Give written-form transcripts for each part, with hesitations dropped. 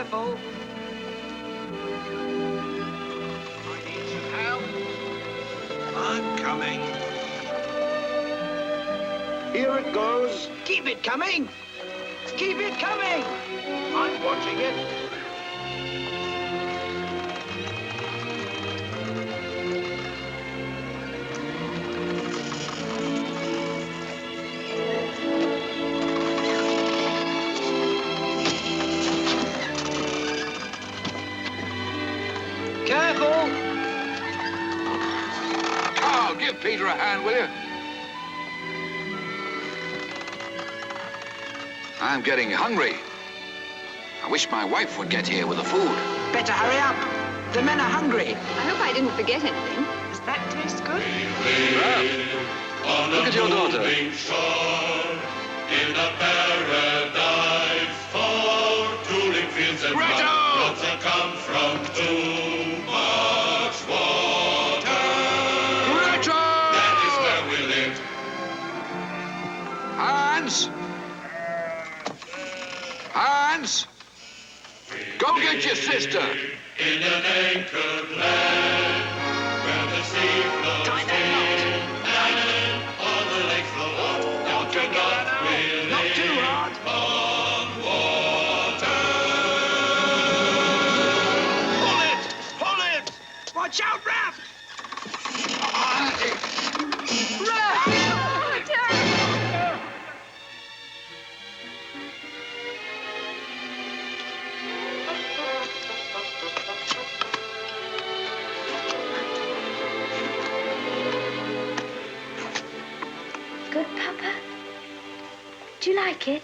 Careful. I need some help. I'm coming. Here it goes. Keep it coming. Keep it coming. I'm watching it. Careful! Carl, give Peter a hand, will you? I'm getting hungry. I wish my wife would get here with the food. Better hurry up. The men are hungry. I hope I didn't forget anything. Does that taste good? Look at your daughter. In a paradise for tooling fields and floods that come from too much water. That is where we live. Hans! Hans! Go get your sister. In an anchored land where the sea flows in and all the lakes flow out. Don't you not really Not too hard. on water. Pull it! Pull it! Watch out, Raph! Good, Papa? Do you like it?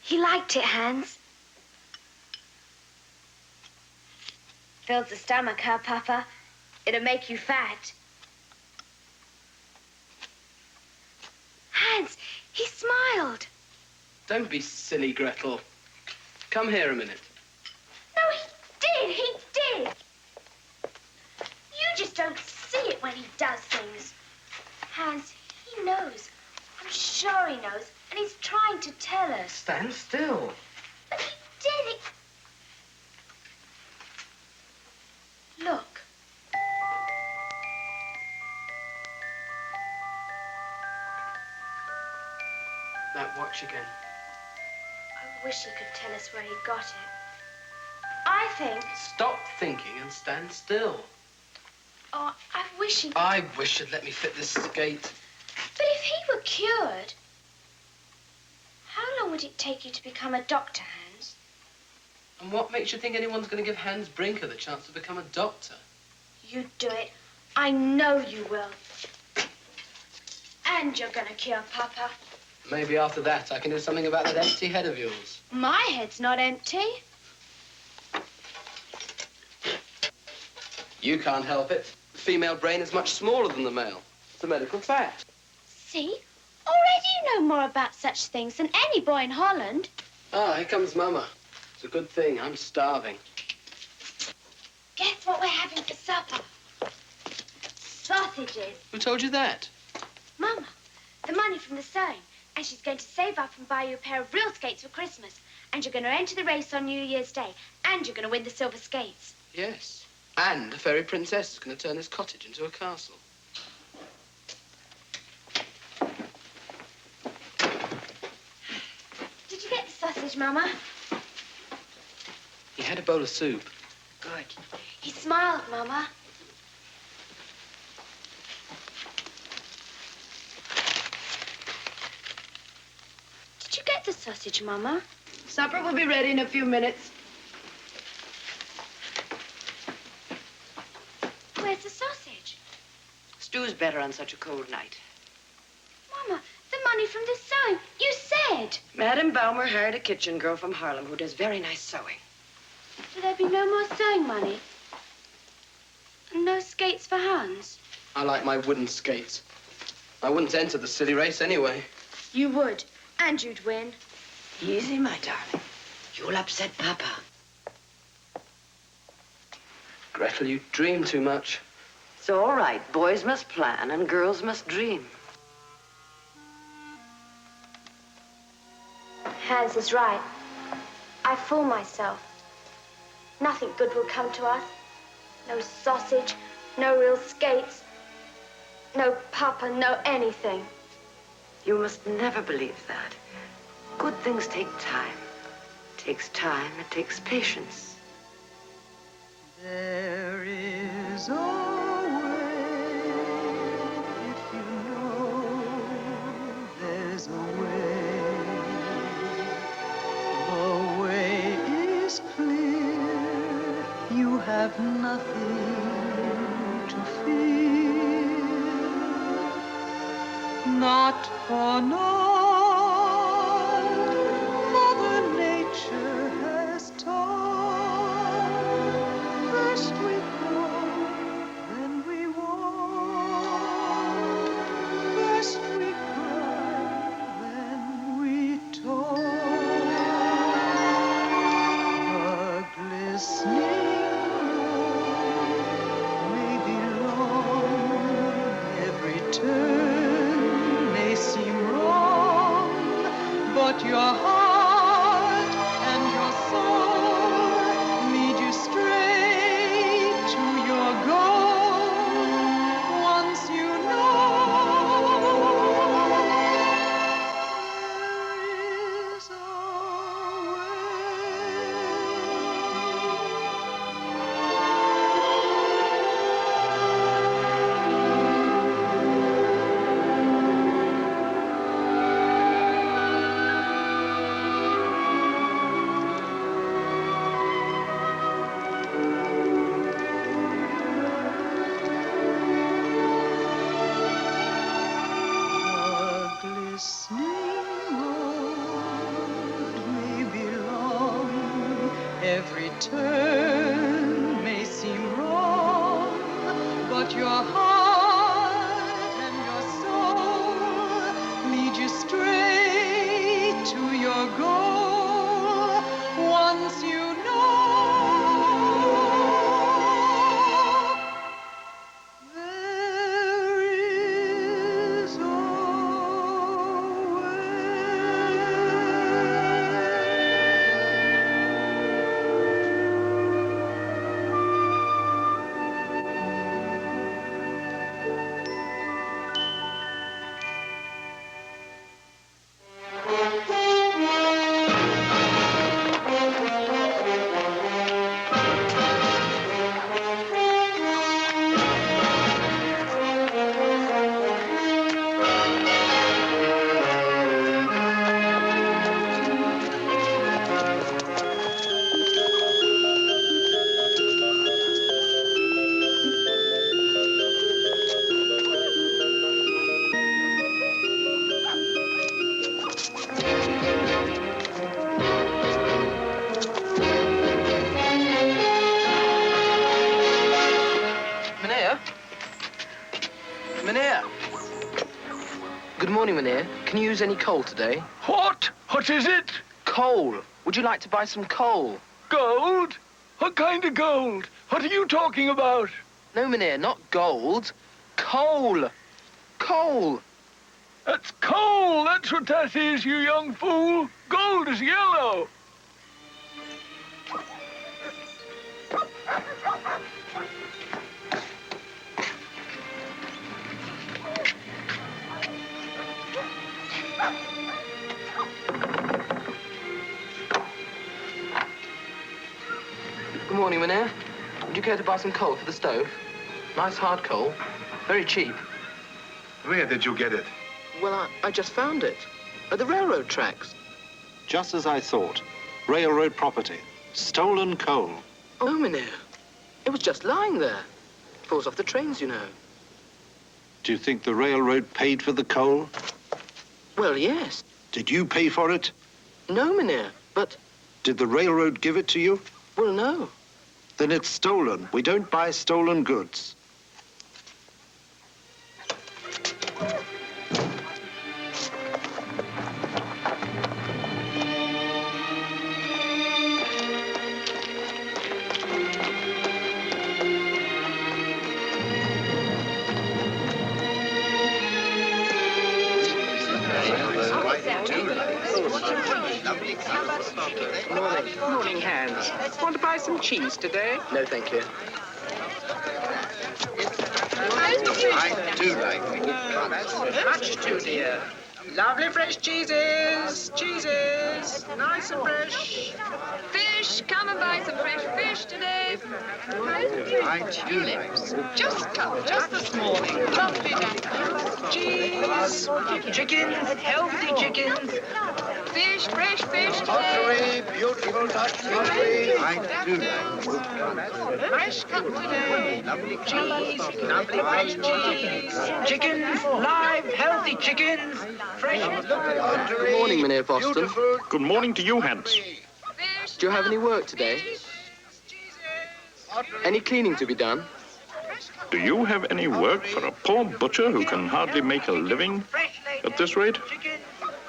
He liked it, Hans. Fills the stomach, huh, Papa? It'll make you fat. Hans, he smiled. Don't be silly, Gretel. Come here a minute. No, he did. You just don't see it when he does things. Hans, he knows. I'm sure he knows, and he's trying to tell us. Stand still. But he did it. Look. That watch again. I wish he could tell us where he got it. I think... Stop thinking and stand still. Oh, I wish he... I wish you'd let me fit this skate. But if he were cured, how long would it take you to become a doctor, Hans? And what makes you think anyone's going to give Hans Brinker the chance to become a doctor? You do it. I know you will. And you're gonna cure Papa. Maybe after that I can do something about that empty head of yours. My head's not empty. You can't help it. The female brain is much smaller than the male. It's a medical fact. See? Already you know more about such things than any boy in Holland. Ah, here comes Mama. It's a good thing. I'm starving. Guess what we're having for supper? Sausages. Who told you that? Mama, the money from the sewing. And she's going to save up and buy you a pair of real skates for Christmas. And you're going to enter the race on New Year's Day. And you're going to win the silver skates. Yes. And a fairy princess is going to turn this cottage into a castle. Did you get the sausage, Mama? He had a bowl of soup. Good. He smiled, Mama. Did you get the sausage, Mama? Supper will be ready in a few minutes. Where's the sausage? Stew's better on such a cold night. Mama, the money from the sewing. You said. Madame Baumer hired a kitchen girl from Harlem who does very nice sewing. Will there be no more sewing money? And no skates for Hans? I like my wooden skates. I wouldn't enter the silly race anyway. You would. And you'd win. Easy, my darling. You'll upset Papa. Gretel, you dream too much. It's all right. Boys must plan and girls must dream. Hans is right. I fool myself. Nothing good will come to us. No sausage, no real skates, no papa, no anything. You must never believe that. Good things take time. It takes time, it takes patience. There is a way, if you know there's a way. The way is clear, you have nothing to fear. Not for naught, Mother Nature has taught. First we grow, then we walk. First we cry, then we talk. A glistening road may be long, every turn may seem wrong, but your heart and your soul lead you straight to your goal. Once you know there is a The glistening road may be long, every turn may seem wrong, but your heart and your soul lead you straight to your goal. Once you know there is a Mynheer? Mynheer? Good morning, Mynheer. Can you use any coal today? What? What is it? Coal. Would you like to buy some coal? Gold? What kind of gold? What are you talking about? No, Mynheer, not gold. Coal. Coal. That's coal. That's what that is, you young fool. Gold is yellow. Good morning, Mynheer. Would you care to buy some coal for the stove? Nice hard coal. Very cheap. Where did you get it? Well, I just found it. At the railroad tracks. Just as I thought. Railroad property. Stolen coal. Oh, Mynheer. It was just lying there. Falls off the trains, you know. Do you think the railroad paid for the coal? Well, yes. Did you pay for it? No, Mynheer, but... Did the railroad give it to you? Well, no. Then it's stolen. We don't buy stolen goods. Morning, Hans. Want to buy some cheese today? No, thank you. I do like much too, dear. Lovely fresh cheeses. Cheeses. Nice and fresh. Fish, come and buy some fresh fish today. Tulips. Just come, just this morning. Lovely daffodils. Cheese. Chickens. Healthy chickens. Fish, fresh fish today. Beautiful pottery. I do like fresh cut today. Lovely cheese. Lovely fresh cheese. Chickens. Live, healthy chickens. Fresh. Good morning, Mynheer Boston. Good morning to you, Hans. Do you have any work today? Any cleaning to be done? Do you have any work for a poor butcher who can hardly make a living at this rate?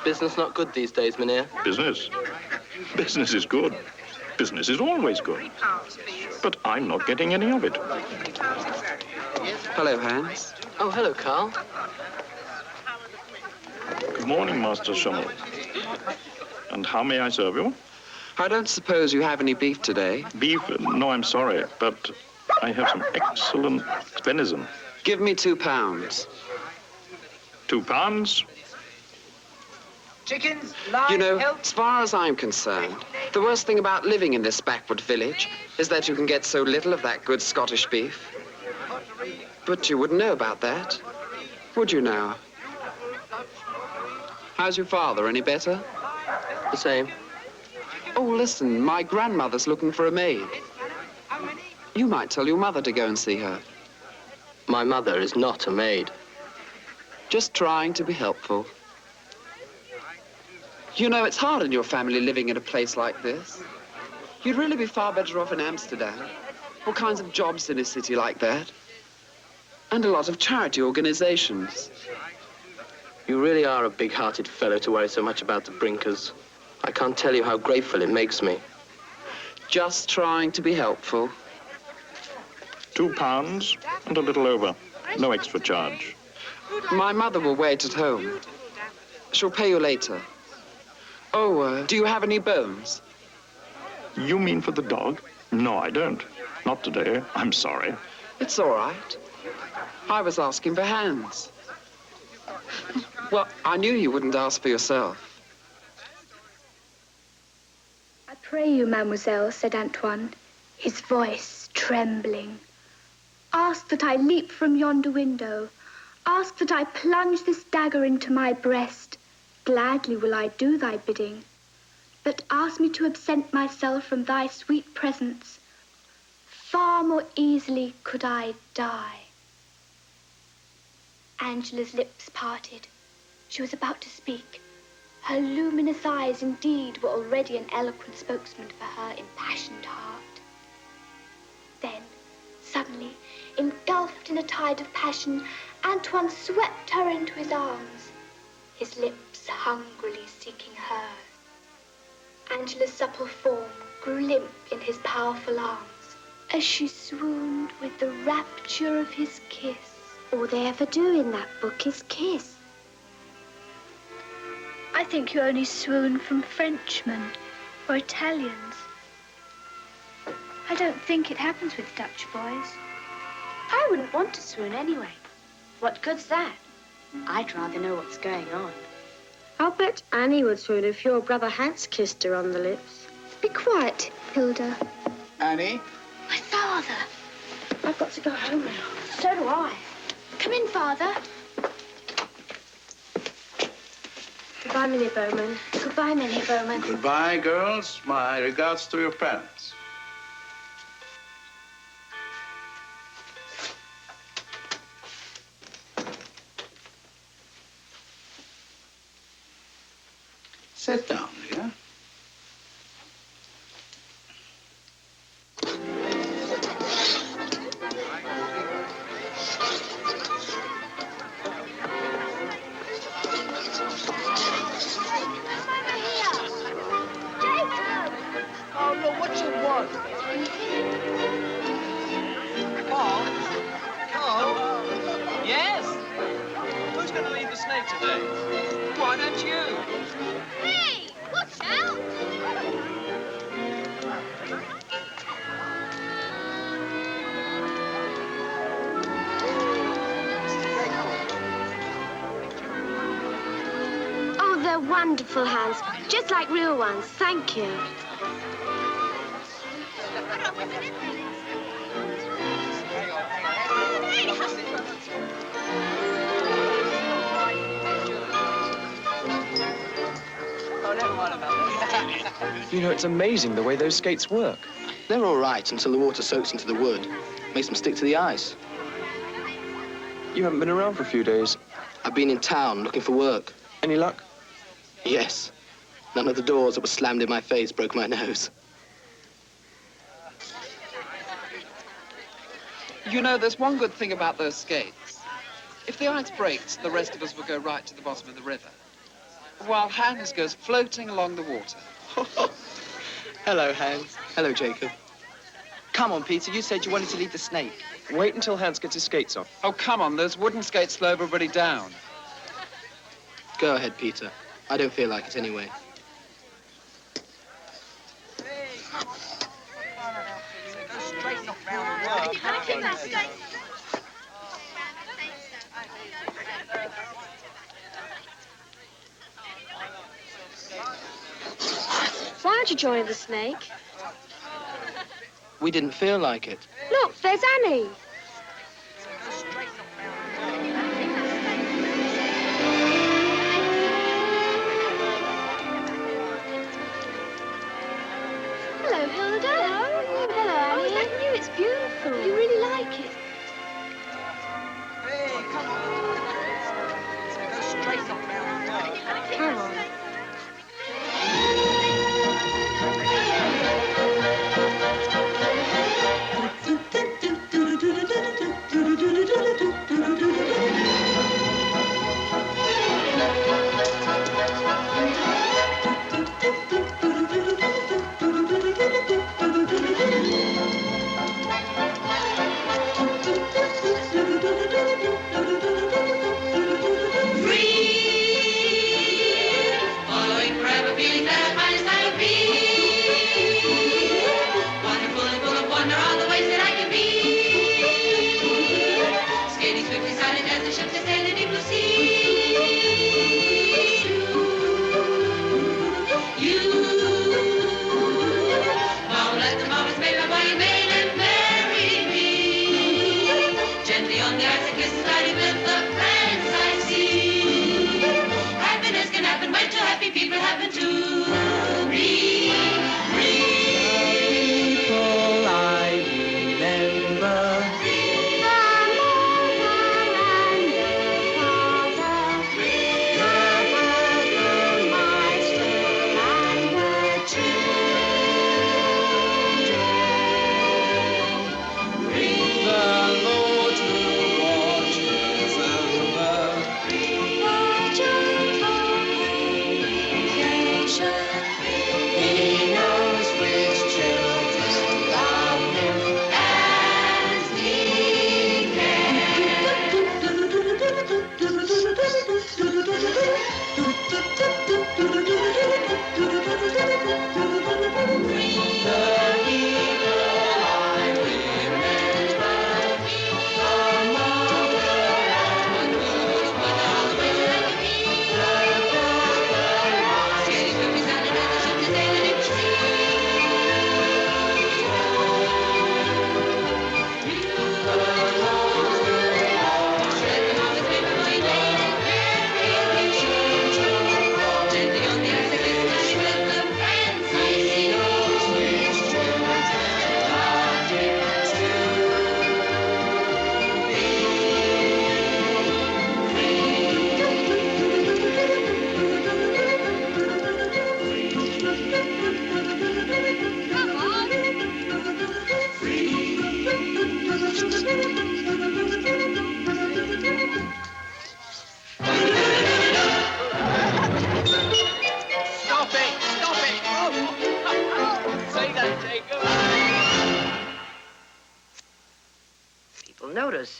Business not good these days, Mynheer. Business? Business is good. Business is always good. But I'm not getting any of it. Hello, Hans. Oh, hello, Carl. Good morning, Master Schummel. And how may I serve you? I don't suppose you have any beef today. Beef? No, I'm sorry, but I have some excellent venison. Give me £2. 2 pounds? Chickens. Live, You know, healthy. as far as I'm concerned, the worst thing about living in this backward village is that you can get so little of that good Scottish beef. But you wouldn't know about that, would you now? How's your father? Any better? The same. Oh, listen, my grandmother's looking for a maid. You might tell your mother to go and see her. My mother is not a maid. Just trying to be helpful. You know, it's hard in your family living in a place like this. You'd really be far better off in Amsterdam. All kinds of jobs in a city like that. And a lot of charity organizations. You really are a big-hearted fellow to worry so much about the Brinkers. I can't tell you how grateful it makes me. Just trying to be helpful. 2 pounds and a little over. No extra charge. My mother will wait at home. She'll pay you later. Oh, do you have any bones? You mean for the dog? No, I don't. Not today. I'm sorry. It's all right. I was asking for Hans. Well, I knew you wouldn't ask for yourself. I pray you, mademoiselle, said Antoine, his voice trembling. Ask that I leap from yonder window. Ask that I plunge this dagger into my breast. Gladly will I do thy bidding. But ask me to absent myself from thy sweet presence. Far more easily could I die. Angela's lips parted. She was about to speak. Her luminous eyes, indeed, were already an eloquent spokesman for her impassioned heart. Then, suddenly, engulfed in a tide of passion, Antoine swept her into his arms, his lips hungrily seeking hers. Angela's supple form grew limp in his powerful arms as she swooned with the rapture of his kiss. All they ever do in that book is kiss. I think you only swoon from Frenchmen or Italians. I don't think it happens with Dutch boys. I wouldn't want to swoon anyway. What good's that? I'd rather know what's going on. I'll bet Annie would swoon if your brother Hans kissed her on the lips. Be quiet, Hilda. Annie? My father. I've got to go home now. So do I. Come in, Father. Goodbye, Minnie Bowman. Goodbye, Minnie Bowman. Goodbye, girls. My regards to your parents. Sit down, dear. Oh, look, what you want? Carl? Carl? Yes? Who's going to lead the snake today? Why don't you? Hey, what's Oh, they're wonderful, Hans. Just like real ones. Thank you. You know, it's amazing the way those skates work. They're all right until the water soaks into the wood. Makes them stick to the ice. You haven't been around for a few days. I've been in town looking for work. Any luck? Yes. None of the doors that were slammed in my face broke my nose. You know, there's one good thing about those skates. If the ice breaks, the rest of us will go right to the bottom of the river, while Hans goes floating along the water. Hello, Hans. Hello, Jacob. Come on, Peter. You said you wanted to lead the snake. Wait until Hans gets his skates on. Oh, come on. Those wooden skates slow everybody down. Go ahead, Peter. I don't feel like it anyway. Why aren't you joining the snake? We didn't feel like it. Look, there's Annie. Hello, Hilda. Hello. Hello, Annie. Oh, is that new? It's beautiful. You really like it? Hey, come on. Go straight up round. Come on.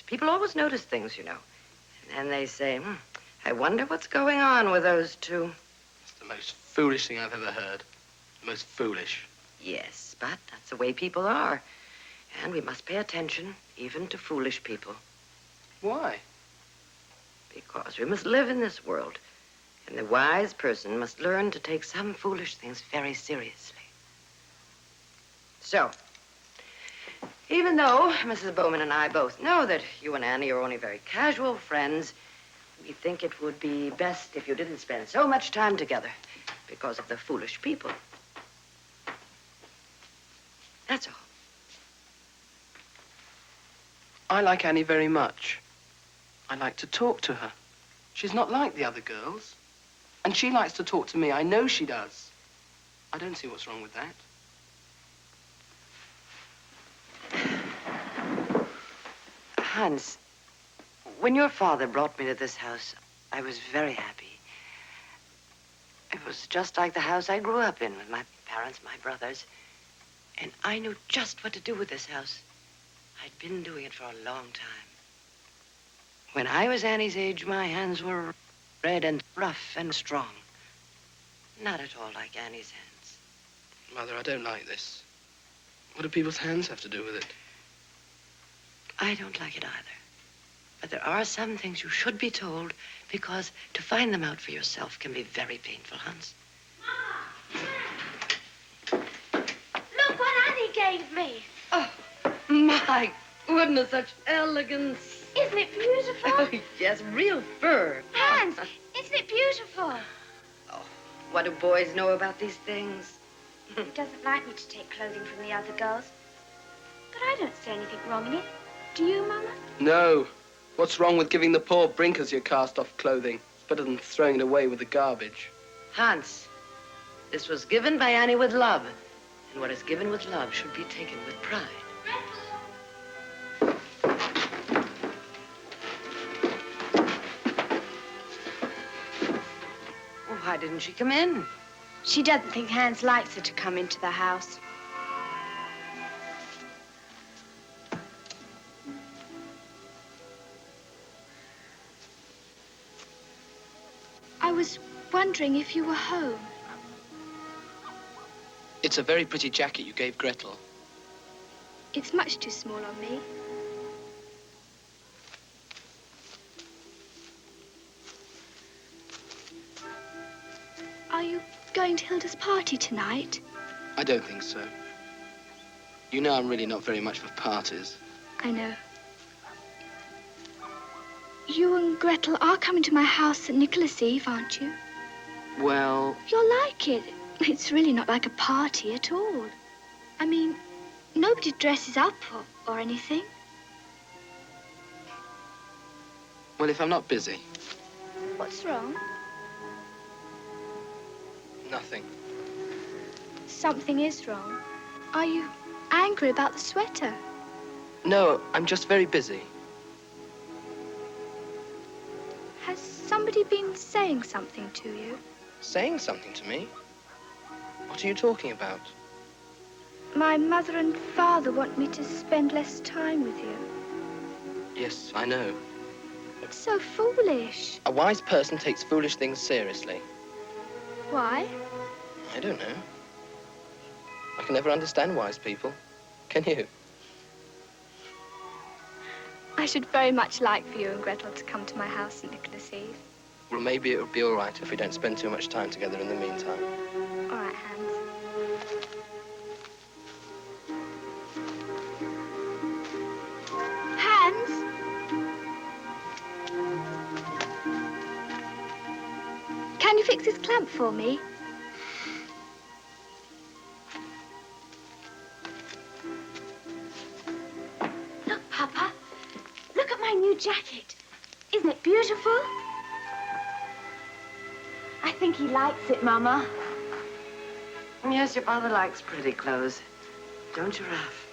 People always notice things, you know. And then they say, I wonder what's going on with those two. It's the most foolish thing I've ever heard. The most foolish. Yes, but that's the way people are. And we must pay attention, even to foolish people. Why? Because we must live in this world. And the wise person must learn to take some foolish things very seriously. So, even though Mrs. Bowman and I both know that you and Annie are only very casual friends, we think it would be best if you didn't spend so much time together because of the foolish people. That's all. I like Annie very much. I like to talk to her. She's not like the other girls. And she likes to talk to me. I know she does. I don't see what's wrong with that. Hans, when your father brought me to this house, I was very happy. It was just like the house I grew up in with my parents, my brothers. And I knew just what to do with this house. I'd been doing it for a long time. When I was Annie's age, my hands were red and rough and strong. Not at all like Annie's hands. Mother, I don't like this. What do people's hands have to do with it? I don't like it either. But there are some things you should be told, because to find them out for yourself can be very painful, Hans. Look what Annie gave me. Oh, my goodness, such elegance. Isn't it beautiful? Oh, yes, real fur. Hans, isn't it beautiful? Oh, what do boys know about these things? He doesn't like me to take clothing from the other girls. But I don't see anything wrong in it. Do you, Mama? No. What's wrong with giving the poor Brinkers your cast-off clothing? It's better than throwing it away with the garbage. Hans, this was given by Annie with love. And what is given with love should be taken with pride. Well, why didn't she come in? She doesn't think Hans likes her to come into the house. I was wondering if you were home. It's a very pretty jacket you gave Gretel. It's much too small on me. Are you going to Hilda's party tonight? I don't think so. You know I'm really not very much for parties. I know. You and Gretel are coming to my house at Nicholas Eve, aren't you? Well... You'll like it. It's really not like a party at all. I mean, nobody dresses up or anything. Well, if I'm not busy. What's wrong? Nothing. Something is wrong. Are you angry about the sweater? No, I'm just very busy. Has somebody been saying something to you? Saying something to me? What are you talking about? My mother and father want me to spend less time with you. Yes, I know. It's so foolish. A wise person takes foolish things seriously. Why? I don't know. I can never understand wise people. Can you? I should very much like for you and Gretel to come to my house on Nicholas Eve. Well, maybe it would be all right if we don't spend too much time together in the meantime. All right, Hans. Hans? Can you fix this clamp for me? Look, Papa. Look at my new jacket. Isn't it beautiful? I think he likes it, Mama. Yes, your father likes pretty clothes. Don't you, Ralph?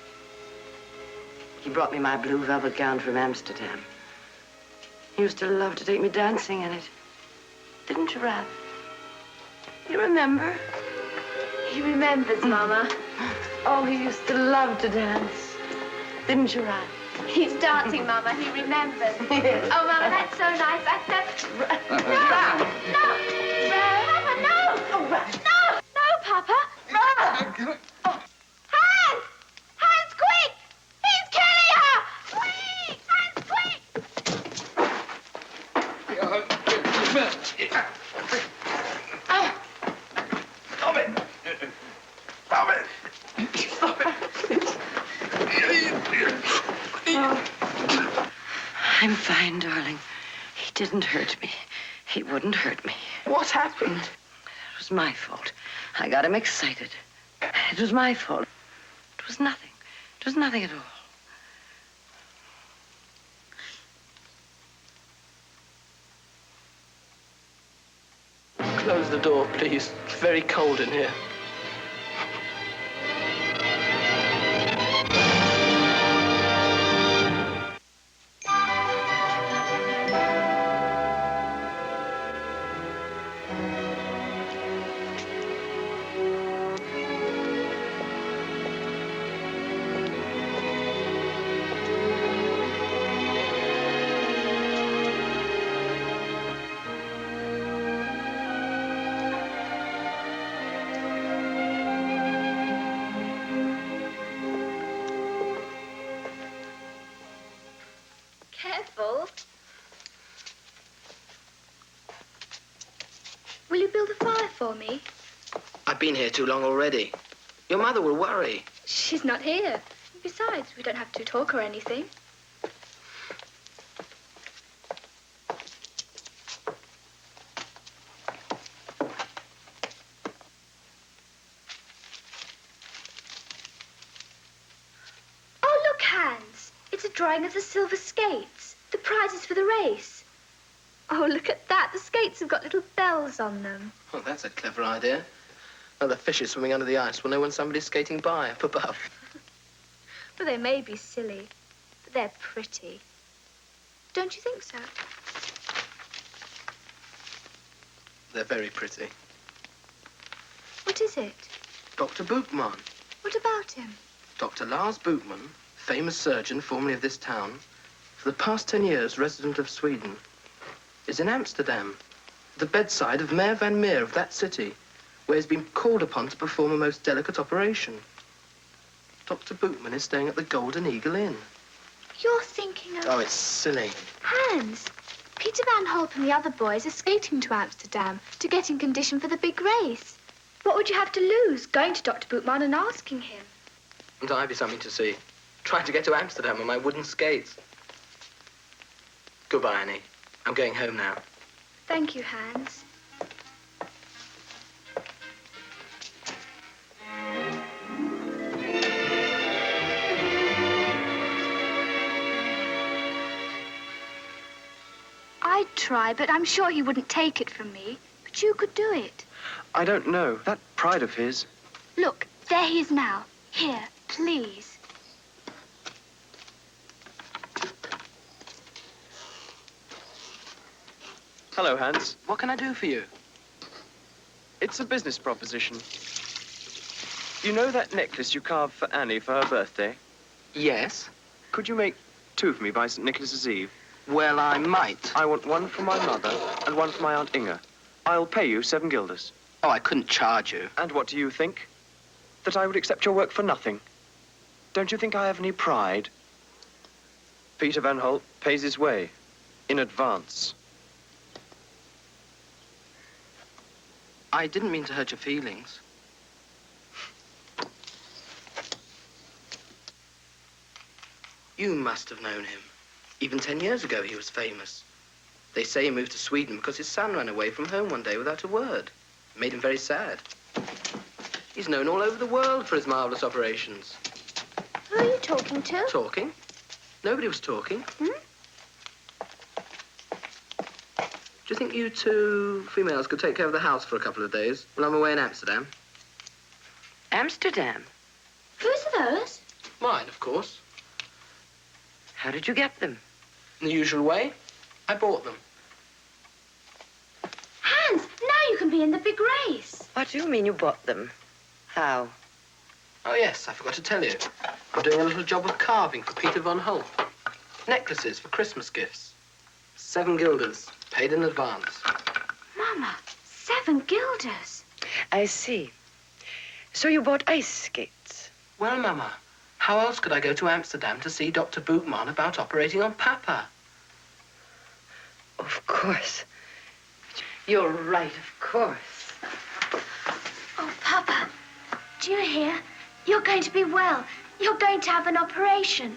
He brought me my blue velvet gown from Amsterdam. He used to love to take me dancing in it. Didn't you, Ralph? You remember? He remembers, Mama. Oh, he used to love to dance. Didn't you, Ralph? He's dancing, Mama. He remembers. Yes. Oh, Mama, that's so nice. No! No! Papa, no! Stop it! Stop it! Stop it! I'm fine, darling. He didn't hurt me. He wouldn't hurt me. What happened? It was my fault. I got him excited. It was my fault. It was nothing. It was nothing at all. Close the door, please. It's very cold in here. Careful. Will you build a fire for me? I've been here too long already. Your mother will worry. She's not here. Besides, we don't have to talk or anything. Oh, look, Hans. It's a drawing of the silver skates. The prizes for the race. Oh, look at that. The skates have got little bells on them. Oh, that's a clever idea. Now the fishes swimming under the ice will know when somebody's skating by up above. Well, they may be silly, but they're pretty. Don't you think so? They're very pretty. What is it? Dr. Boekman. What about him? Dr. Lars Boekman, famous surgeon formerly of this town, for the past 10 years resident of Sweden, is in Amsterdam, the bedside of Mayor Van Meer of that city, where he's been called upon to perform a most delicate operation. Dr. Boekman is staying at the Golden Eagle Inn. You're thinking of... Oh, it's silly. Hans, Peter Van Holt and the other boys are skating to Amsterdam to get in condition for the big race. What would you have to lose, going to Dr. Boekman and asking him? And I'd be something to see. Trying to get to Amsterdam on my wooden skates. Goodbye, Annie. I'm going home now. Thank you, Hans. I'd try, but I'm sure he wouldn't take it from me. But you could do it. I don't know. That pride of his. Look, there he is now. Here, please. Hello, Hans. What can I do for you? It's a business proposition. You know that necklace you carved for Annie for her birthday? Yes. Could you make 2 for me by St. Nicholas's Eve? Well, I might. I want 1 for my mother and 1 for my Aunt Inga. I'll pay you 7 guilders. Oh, I couldn't charge you. And what do you think? That I would accept your work for nothing? Don't you think I have any pride? Peter Van Holt pays his way in advance. I didn't mean to hurt your feelings. You must have known him. Even 10 years ago, he was famous. They say he moved to Sweden because his son ran away from home one day without a word. It made him very sad. He's known all over the world for his marvelous operations. Who are you talking to? Talking? Nobody was talking. Hmm? Do you think you 2 females could take care of the house for a couple of days while I'm away in Amsterdam? Amsterdam? Whose are those? Mine, of course. How did you get them? In the usual way. I bought them. Hans, now you can be in the big race. What do you mean you bought them? How? Oh, yes, I forgot to tell you. I'm doing a little job of carving for Peter Van Holt. Necklaces for Christmas gifts. 7 guilders, paid in advance. Mama, 7 guilders. I see. So you bought ice skates? Well, Mama, how else could I go to Amsterdam to see Dr. Boekman about operating on Papa? Of Of course. You're right, of course. Oh, Papa, do you hear? You're going to be well. You're going to have an operation.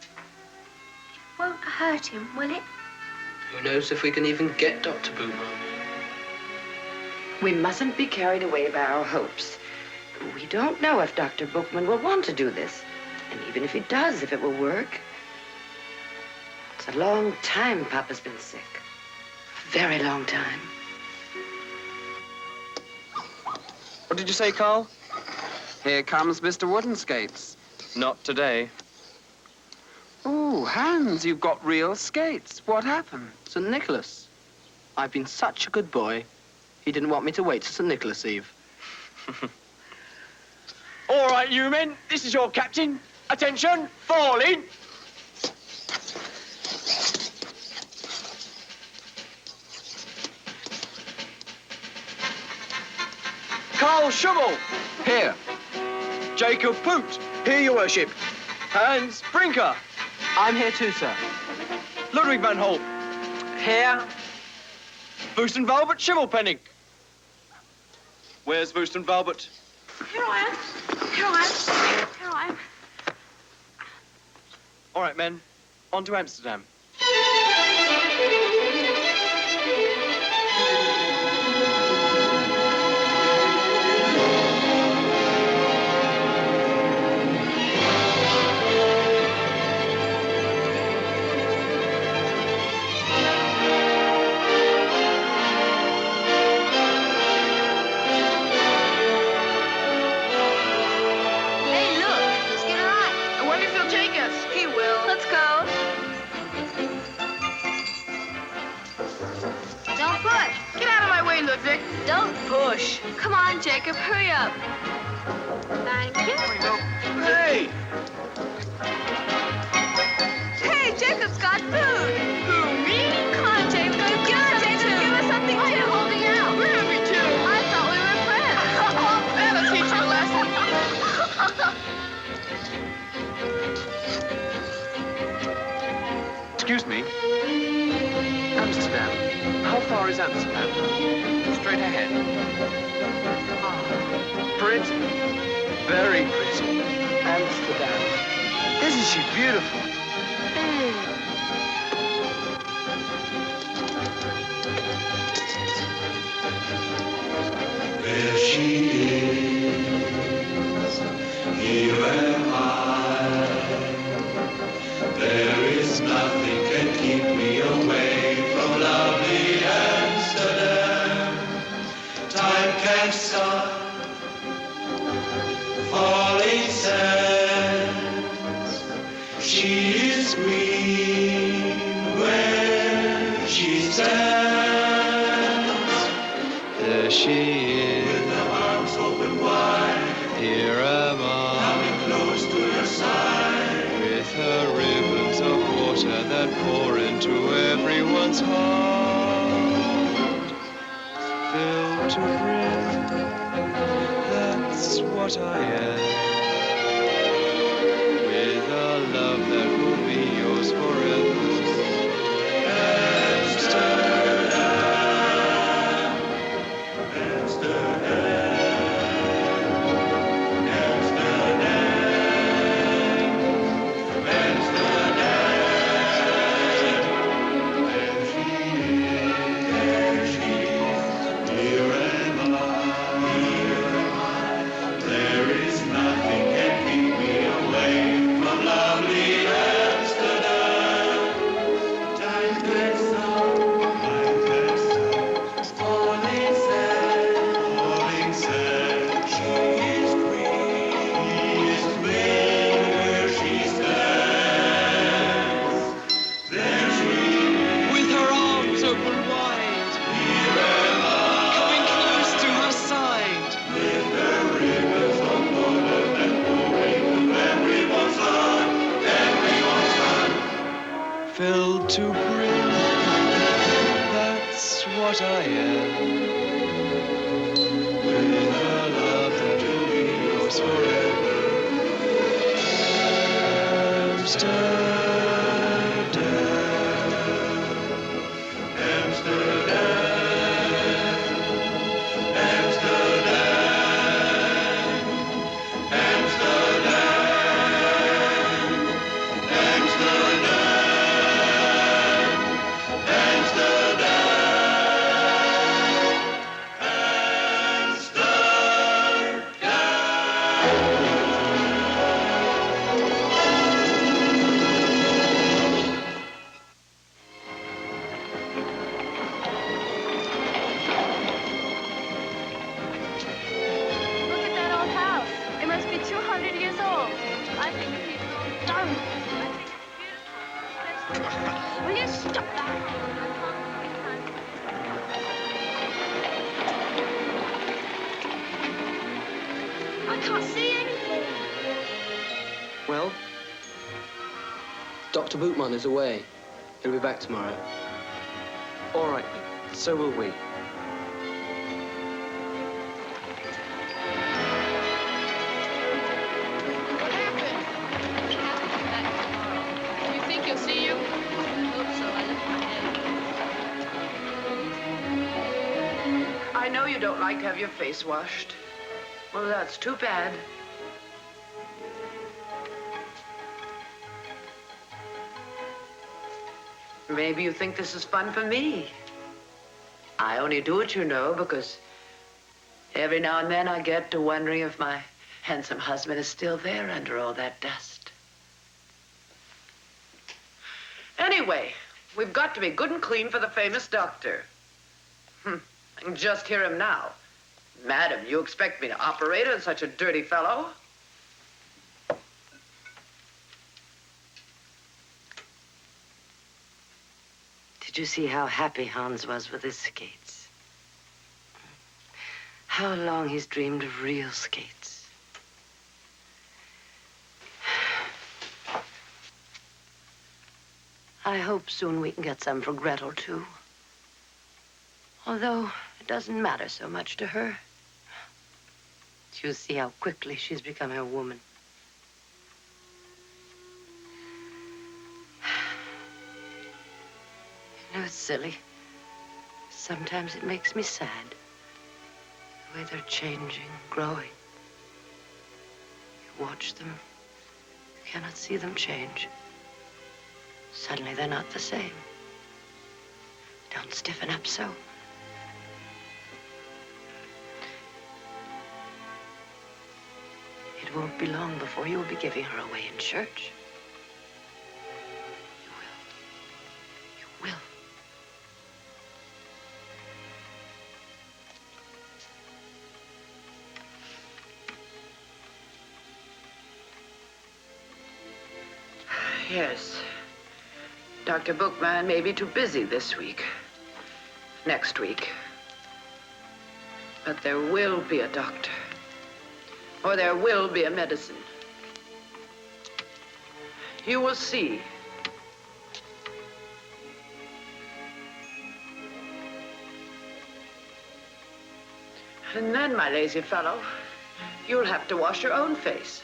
It won't hurt him, will it? Who knows if we can even get Dr. Bootman? We mustn't be carried away by our hopes. We don't know if Dr. Bookman will want to do this. And even if he does, if it will work. It's a long time Papa's been sick. A very long time. What did you say, Carl? Here comes Mr. Wooden Skates. Not today. Oh, Hans, you've got real skates. What happened? St. Nicholas. I've been such a good boy. He didn't want me to wait till St. Nicholas Eve. All right, you men. This is your captain. Attention, fall in. Carl Schummel. Here. Jacob Poot. Here, your worship. Hans Brinker. I'm here too, sir. Ludwig van Holt. Here. Woesten Valbert Schimmelpenning. Where's Woesten Valbert? Here I am. Here I am. Here I am. All right, men. On to Amsterdam. Hey, look. Let's get a ride. I wonder if he'll take us. He will. Let's go. Don't push. Get out of my way, Ludwig. Don't push. Come on, Jacob. Hurry up. Thank you. Hey! Hey, Jacob's got food. Who, me? Come on, Jacob. Give us something too. Give us something too. You're holding out. We're hungry too. I thought we were friends. That'll teach you a lesson. Excuse me. Amsterdam. How far is Amsterdam? Straight ahead. Pretty. Very pretty. Amsterdam. Isn't she beautiful? There she is, here am I. There is nothing can keep me away from lovely Amsterdam. Time can stop, falling sands. She is green where she stands. There she With her arms open wide, Here am coming close to your side. with her ribbons of water that pour into everyone's heart. Filled to brim, that's what I am. With a love that will be yours forever. Amsterdam, Amsterdam, Amsterdam, Amsterdam. There she is, here am I. There is nothing can keep me away from lovely Amsterdam. Time can stop, falling sand. She is green, where she stands. There she is, With her arms open wide, here am I. coming close to her side. With her ribbons of water that pour into everyone's heart, everyone's heart. Filled to brim, that's what I am. With a love that will be yours forever. Amsterdam. Will you stop that? I can't see anything. Well, Dr. Bootman is away. He'll be back tomorrow. All right, so will we. What happened? You think he'll see you? I hope so. I left my head. I know you don't like to have your face washed. Well, that's too bad. Maybe you think this is fun for me. I only do it, you know, because every now and then I get to wondering if my handsome husband is still there under all that dust. Anyway, we've got to be good and clean for the famous doctor. I can just hear him now. Madam, you expect me to operate on such a dirty fellow? Did you see how happy Hans was with his skates? How long he's dreamed of real skates. I hope soon we can get some for Gretel, too. Although it doesn't matter so much to her. You see how quickly she's become a woman. You know, it's silly. Sometimes it makes me sad. The way they're changing, growing. You watch them. You cannot see them change. Suddenly they're not the same. Don't stiffen up so. It won't be long before you'll be giving her away in church. You will. You will. Yes. Dr. Bookman may be too busy this week. Next week. But there will be a doctor. Or there will be a medicine. You will see. And then, my lazy fellow, you'll have to wash your own face.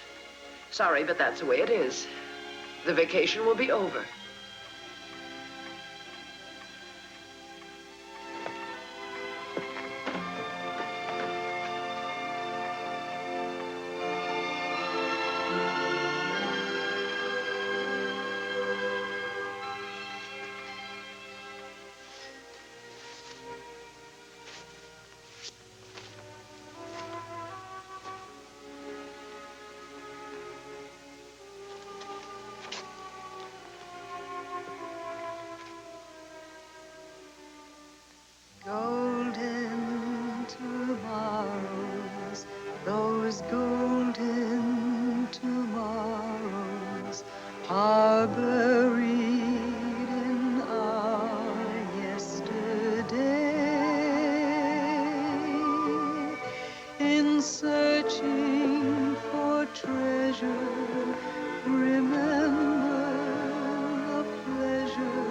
Sorry, but that's the way it is. The vacation will be over. Golden tomorrows, those golden tomorrows are buried in our yesterday. In searching for treasure, remember the pleasure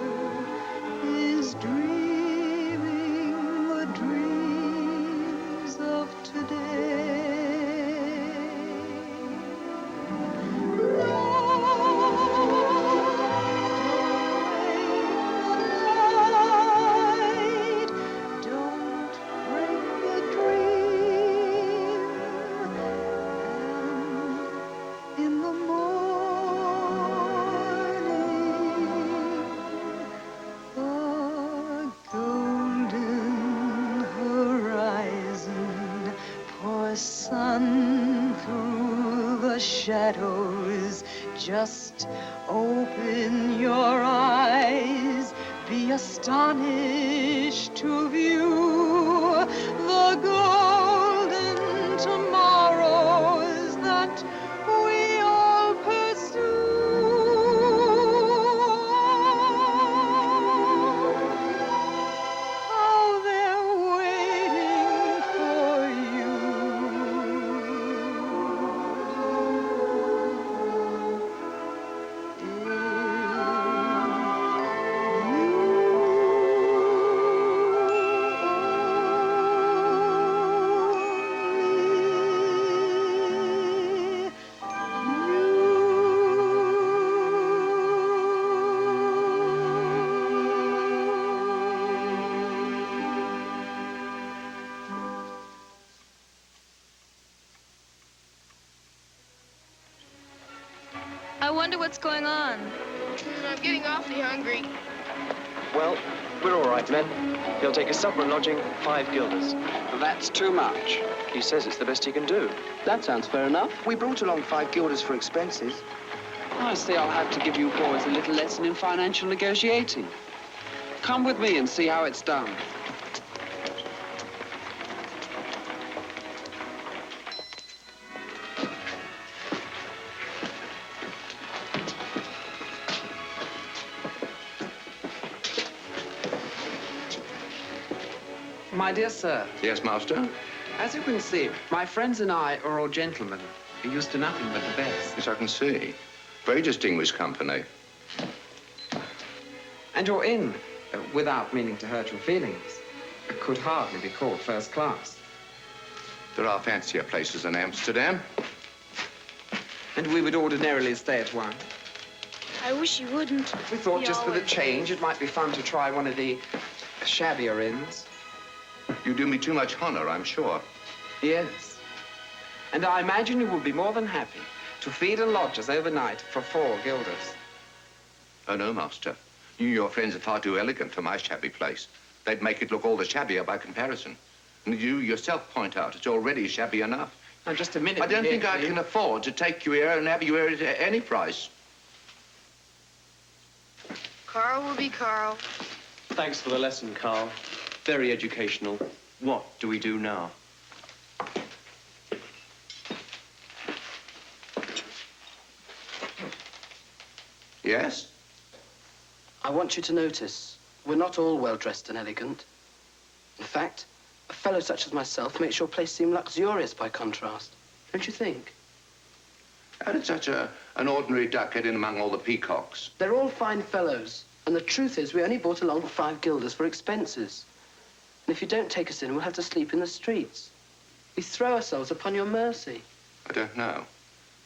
is dreaming the dreams of today. Don't break the dream, and in the morning, the golden horizon pours sun through the shadows. Just open your eyes, be astonished to view the golden tomorrows that we all pursue. I wonder what's going on. I'm getting awfully hungry. Well, we're all right, men. He'll take a supper and lodging, 5 guilders. That's too much. He says it's the best he can do. That sounds fair enough. We brought along 5 guilders for expenses. I see I'll have to give you boys a little lesson in financial negotiating. Come with me and see how it's done. My dear sir, Yes, master? as you can see, my friends and I are all gentlemen. We're used to nothing but the best. Yes, I can see. Very distinguished company. And your inn, without meaning to hurt your feelings, could hardly be called first class. There are fancier places in Amsterdam. And we would ordinarily stay at one. I wish you wouldn't. We thought He just for the always change, is. it might be fun to try one of the shabbier inns. You do me too much honor, I'm sure. Yes. And I imagine you will be more than happy to feed and lodge us overnight for 4 guilders. Oh, no, master. You and your friends are far too elegant for my shabby place. They'd make it look all the shabbier by comparison. And you yourself point out it's already shabby enough. Now, just a minute. I don't here, think I please. can afford to take you here and have you here at any price. Carl will be Carl. Thanks for the lesson, Carl. Very educational. What do we do now? Yes? I want you to notice, we're not all well-dressed and elegant. In fact, a fellow such as myself makes your place seem luxurious by contrast. Don't you think? How did such an ordinary duck get in among all the peacocks? They're all fine fellows. And the truth is, we only brought along 5 guilders for expenses. And if you don't take us in, we'll have to sleep in the streets. We throw ourselves upon your mercy. I don't know.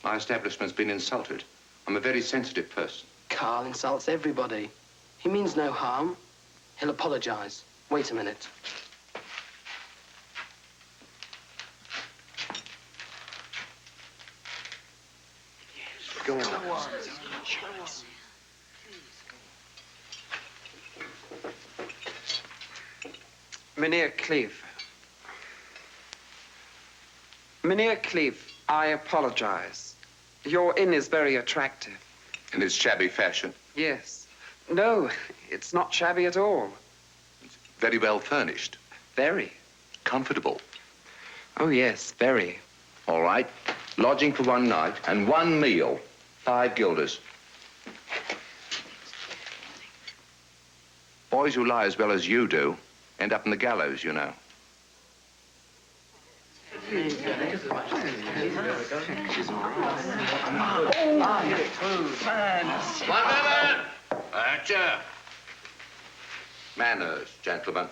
My establishment's been insulted. I'm a very sensitive person. Carl insults everybody. He means no harm. He'll apologize. Wait a minute. Go on. Mynheer Cleeve. Mynheer Cleeve, I apologize. Your inn is very attractive. In its shabby fashion. Yes. No, it's not shabby at all. Very well furnished. Very. Comfortable. Oh, yes, very. All right. Lodging for 1 night and 1 meal. 5 guilders. Boys who lie as well as you do end up in the gallows, you know. One minute! Archer. Manners, gentlemen.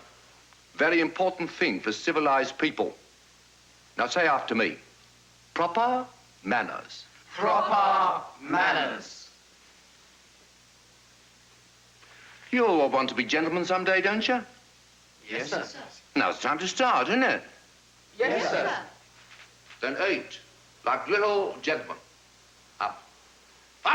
Very important thing for civilized people. Now say after me. Proper manners. Proper manners. You all want to be gentlemen someday, don't you? Yes, sir. Now it's time to start, isn't it? Yes, sir. Then 8, like little gentlemen. Up. 5!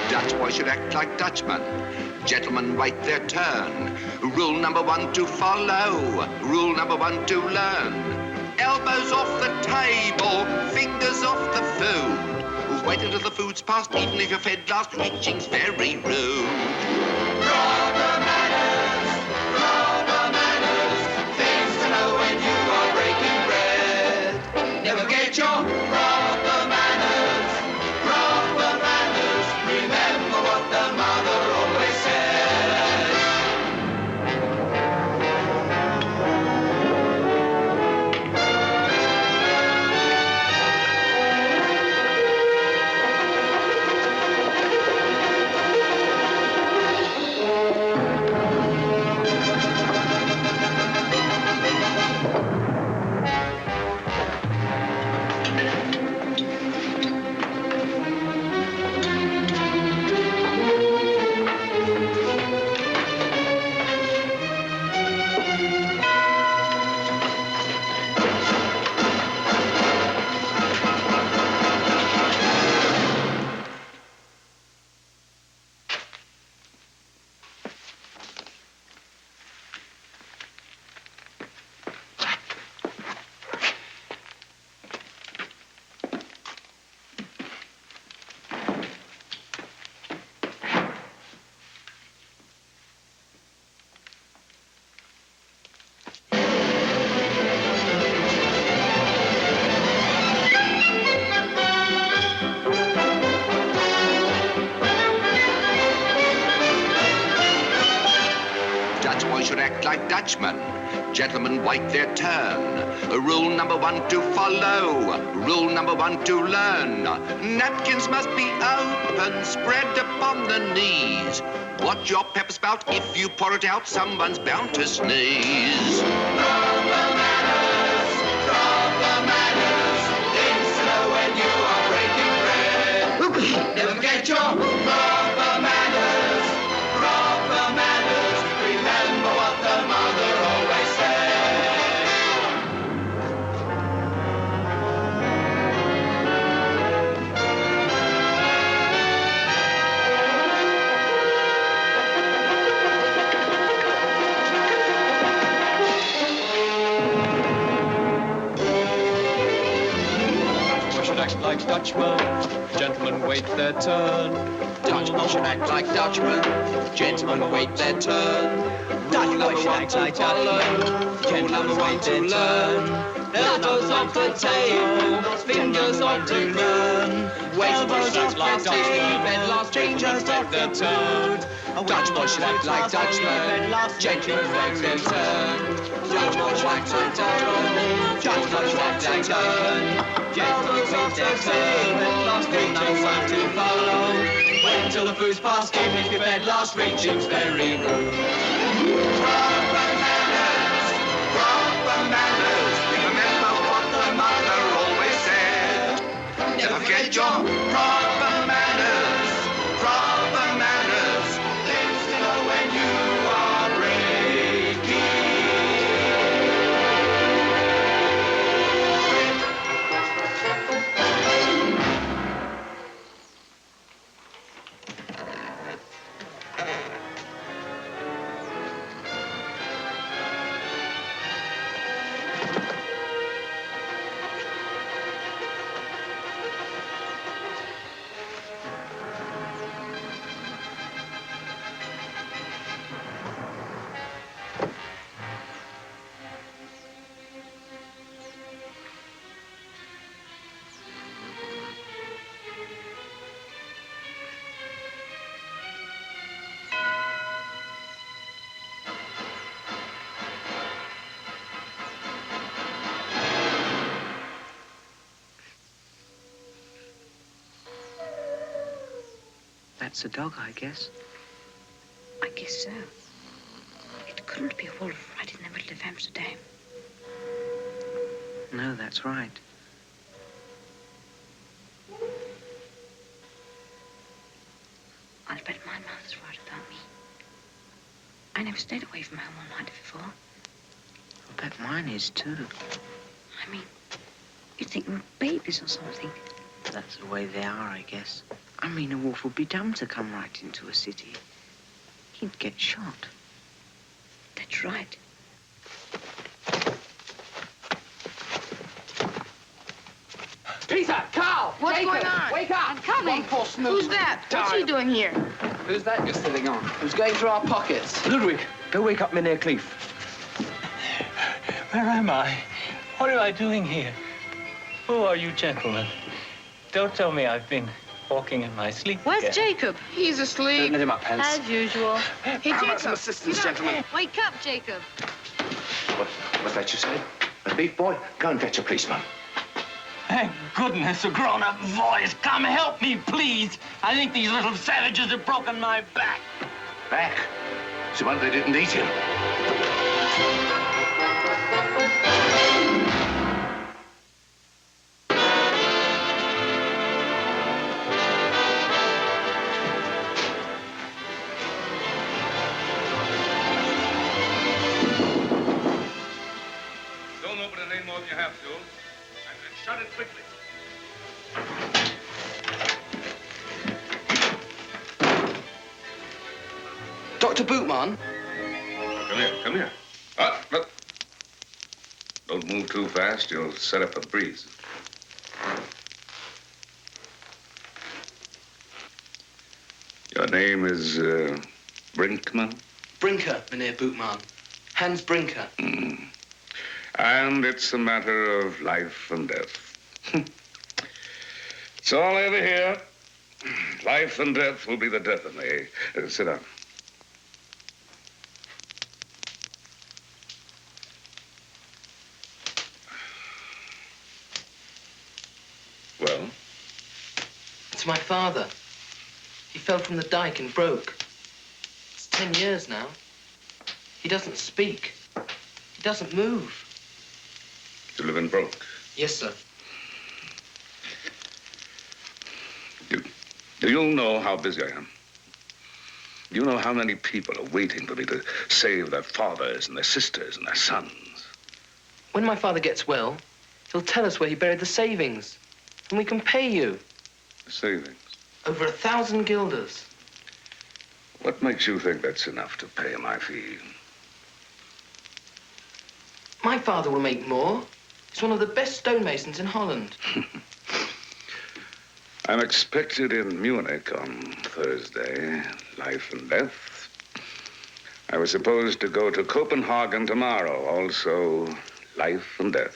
Dutch boys should act like Dutchmen. Gentlemen wait their turn. Rule number 1 to follow. Rule number 1 to learn. Elbows off the table, fingers off the food. Wait until the food's passed, even if you're fed last. Reaching's very rude. Proper manners, things to know when you are breaking bread. Never get your proper manners, remember what the mother always said. like Dutchmen. Gentlemen wait their turn. Rule number 1 to follow. Rule number 1 to learn. Napkins must be open, spread upon the knees. Watch your pepper spout. If you pour it out, someone's bound to sneeze. Proper manners, things to know when you are breaking bread. Never forget your proper manners, remember what the mother always said. Act like Dutchmen, gentlemen wait their turn. Dutchmen should act like Dutchmen, gentlemen wait their turn. Dutchmen should act like Dutchmen, gentlemen wait their turn. Elbows off the table, fingers on to learn. Elbows off like Dutchmen, fingers off the turn. Dutchmen should act like Dutchmen, gentlemen wait their turn. Dutchmen should act like Dutchmen, gentlemen wait their turn. Elbows off the table, last reaching's time to follow. Wait until the food's passed, even if your bed last reaching's very rude. Proper manners, remember what the mother always said. Never forget your proper manners, things to know when you are breaking. That's a dog, I guess. I guess so. It couldn't be a wolf right in the middle of Amsterdam. No, that's right. I'll bet my mother's right about me. I never stayed away from home all night before. I bet mine is, too. I mean, you'd think we were babies or something. That's the way they are, I guess. I mean, a wolf would be dumb to come right into a city. He'd get shot. That's right. Peter, Carl, What's Jacob, going on? wake up! I'm coming. One poor snooze. Who's that? What's he doing here? Who's that you're sitting on? Who's going through our pockets? Ludwig, go wake up Mynheer Cleef. Where am I? What am I doing here? Who are you gentlemen? Don't tell me I've been walking in my sleep. Where's again. Jacob? He's asleep. Don't let him up, Hans. As usual. Hey, Jacob. Some assistance, gentlemen. Wake up, Jacob. What's that you said? A beef boy? Go and fetch a policeman. Thank goodness, a grown-up voice. Come help me, please. I think these little savages have broken my back. Back? So wonder they didn't eat him. Don't open it any more than you have to. And then shut it quickly. Dr. Bootman? Come here. Look. Don't move too fast. You'll set up a breeze. Your name is, Brinkman? Brinker, Mynheer Bootman. Hans Brinker. And it's a matter of life and death. It's all over here. Life and death will be the death of me. Sit down. well? It's my father. He fell from the dike and broke. It's 10 years now. He doesn't speak. He doesn't move. You live in Broke? Yes, sir. Do you know how busy I am? Do you know how many people are waiting for me to save their fathers and their sisters and their sons? When my father gets well, he'll tell us where he buried the savings. And we can pay you. The savings? Over 1,000 guilders. What makes you think that's enough to pay my fee? My father will make more. He's one of the best stonemasons in Holland. I'm expected in Munich on Thursday, life and death. I was supposed to go to Copenhagen tomorrow, also life and death.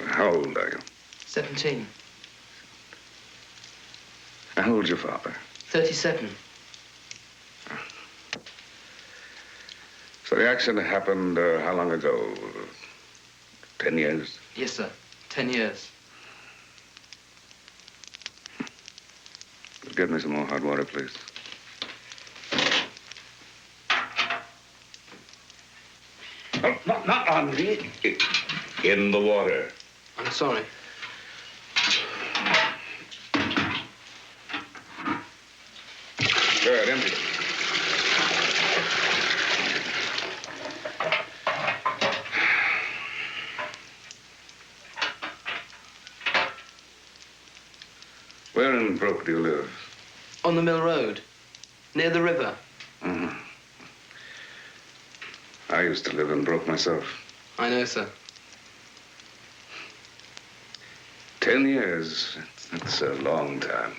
How old are you? 17. How old's your father? 37. So the accident happened how long ago? 10 years? Yes, sir. 10 years. Get me some more hot water, please. Oh, not on me. In the water. I'm sorry. Good, empty. Where in Broke do you live? On the Mill Road, near the river. Mm-hmm. I used to live in Broke myself. I know, sir. 10 years. That's a long time.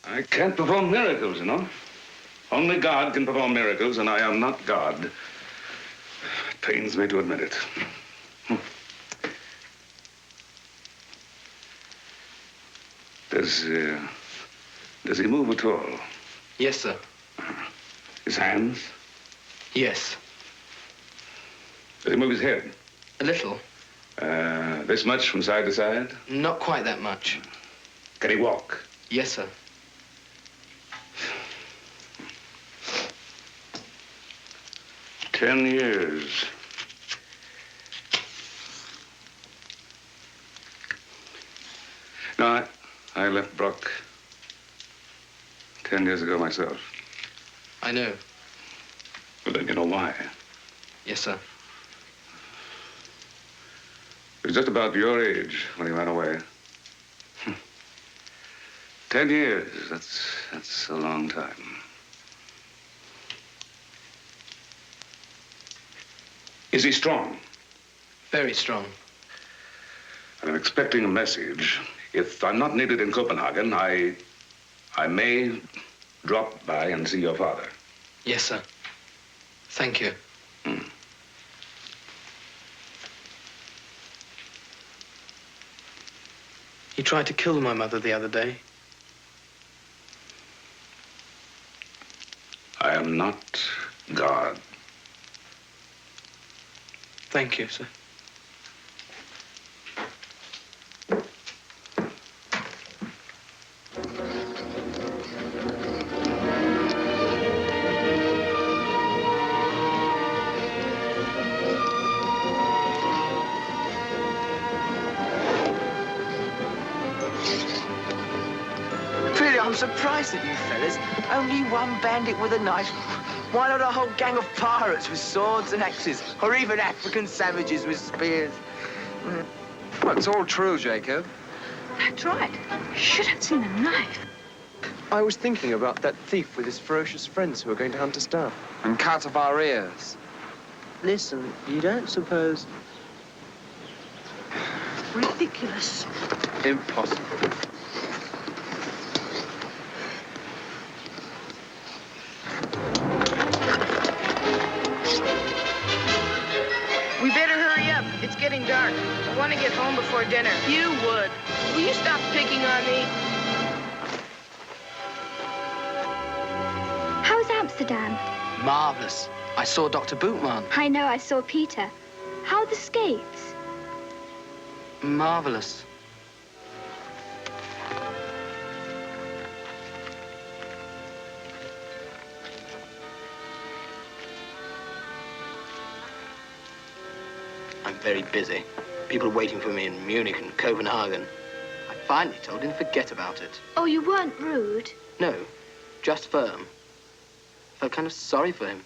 I can't perform miracles, you know. Only God can perform miracles, and I am not God. It pains me to admit it. Does he move at all? Yes, sir. His hands? Yes. Does he move his head? A little. This much from side to side? Not quite that much. Can he walk? Yes, sir. Ten years. No, I left Brock 10 years ago myself. I know. Well, then you know why. Yes, sir. He was just about your age when he ran away. 10 years, that's a long time. Is he strong? Very strong. I'm expecting a message. If I'm not needed in Copenhagen, I may drop by and see your father. Yes, sir. Thank you. He tried to kill my mother the other day. I am not God. Thank you, sir. Really, I'm surprised at you fellas. Only one bandit with a knife. Why not a whole gang of pirates with swords and axes? Or even African savages with spears? Well, it's all true, Jacob. That's right. You should have seen the knife. I was thinking about that thief with his ferocious friends who are going to hunt us down. And cut off our ears. Listen, you don't suppose... Ridiculous. Impossible. We better hurry up. It's getting I want to get home before dinner. You would. Will you stop picking on me? How's Amsterdam? Marvelous. I saw Dr. Bootman. I know, I saw Peter. How are the skates? Marvelous. I'm very busy. People are waiting for me in Munich and Copenhagen. I finally told him to forget about it. Oh, you weren't rude? No, just firm. Felt kind of sorry for him.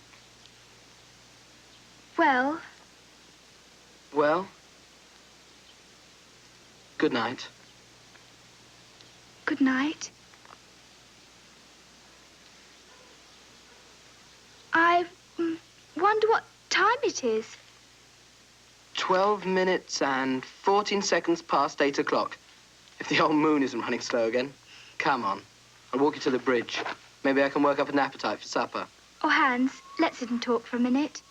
Well, Well, good night. good night. I wonder what time it is. 12 minutes and 14 seconds past 8 o'clock. If the old moon isn't running slow again. Come on. I'll walk you to the bridge. Maybe I can work up an appetite for supper. Oh, Hans, let's sit and talk for a minute.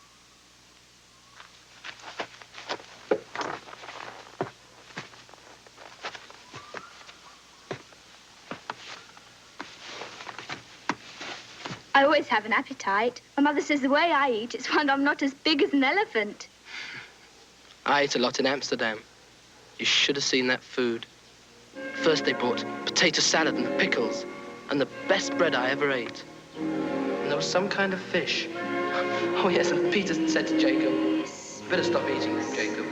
I always have an appetite. My mother says the way I eat, it's one I'm not as big as an elephant. I ate a lot in Amsterdam. You should have seen that food. First they brought potato salad and pickles, and the best bread I ever ate. And there was some kind of fish. Oh, yes, and Peter said to Jacob, "You better stop eating, Jacob."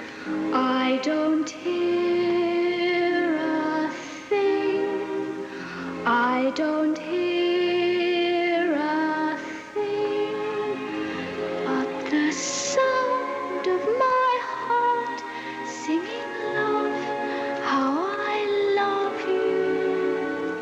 I don't hear a thing. I don't hear a thing but the sound of my heart singing love, how I love you.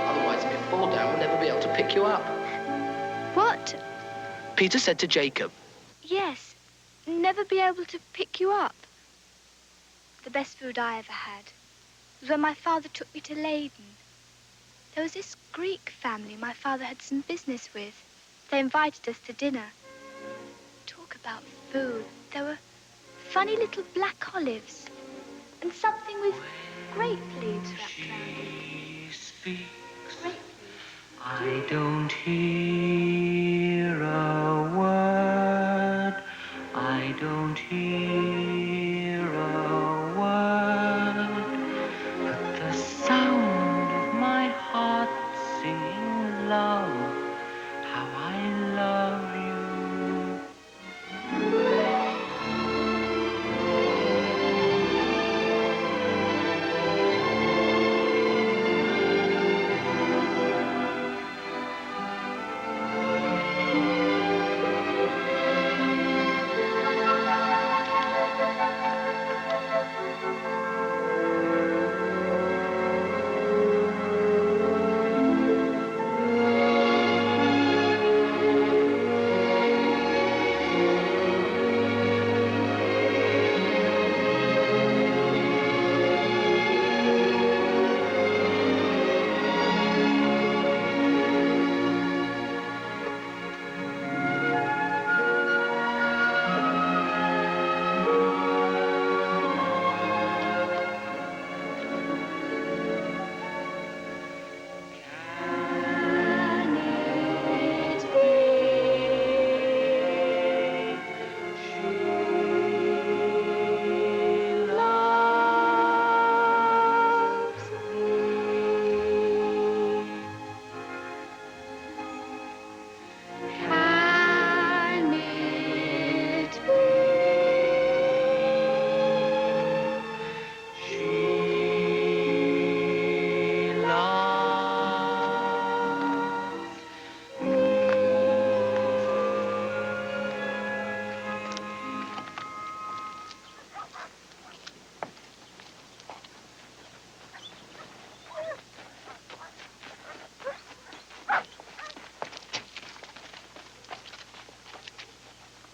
Otherwise, if you fall down, we'll never be able to pick you up. What? Peter said to Jacob, Yes, never be able to pick you up. The best food I ever had was when my father took me to Leyden. There was this Greek family my father had some business with. They invited us to dinner. Talk about food. There were funny little black olives and something with grape leaves wrapped around it. Grape. I don't hear a word. I don't hear a word. But the sound of my heart singing love, how I love you.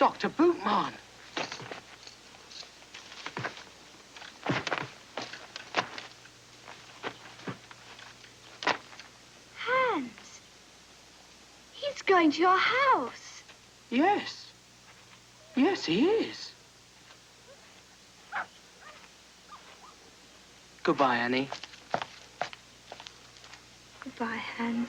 Dr. Bootman. Hans, he's going to your house. Yes. Yes, he is. Goodbye, Annie. Goodbye, Hans.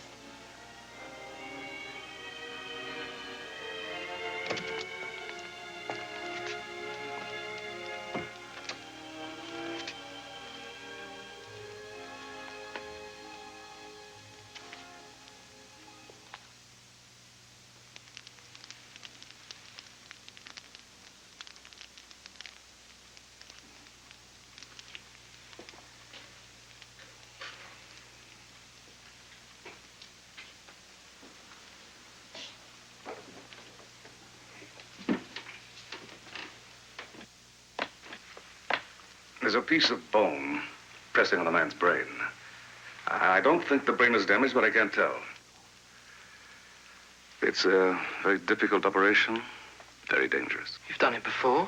There's a piece of bone pressing on a man's brain. I don't think the brain is damaged, but I can't tell. It's a very difficult operation, very dangerous. You've done it before?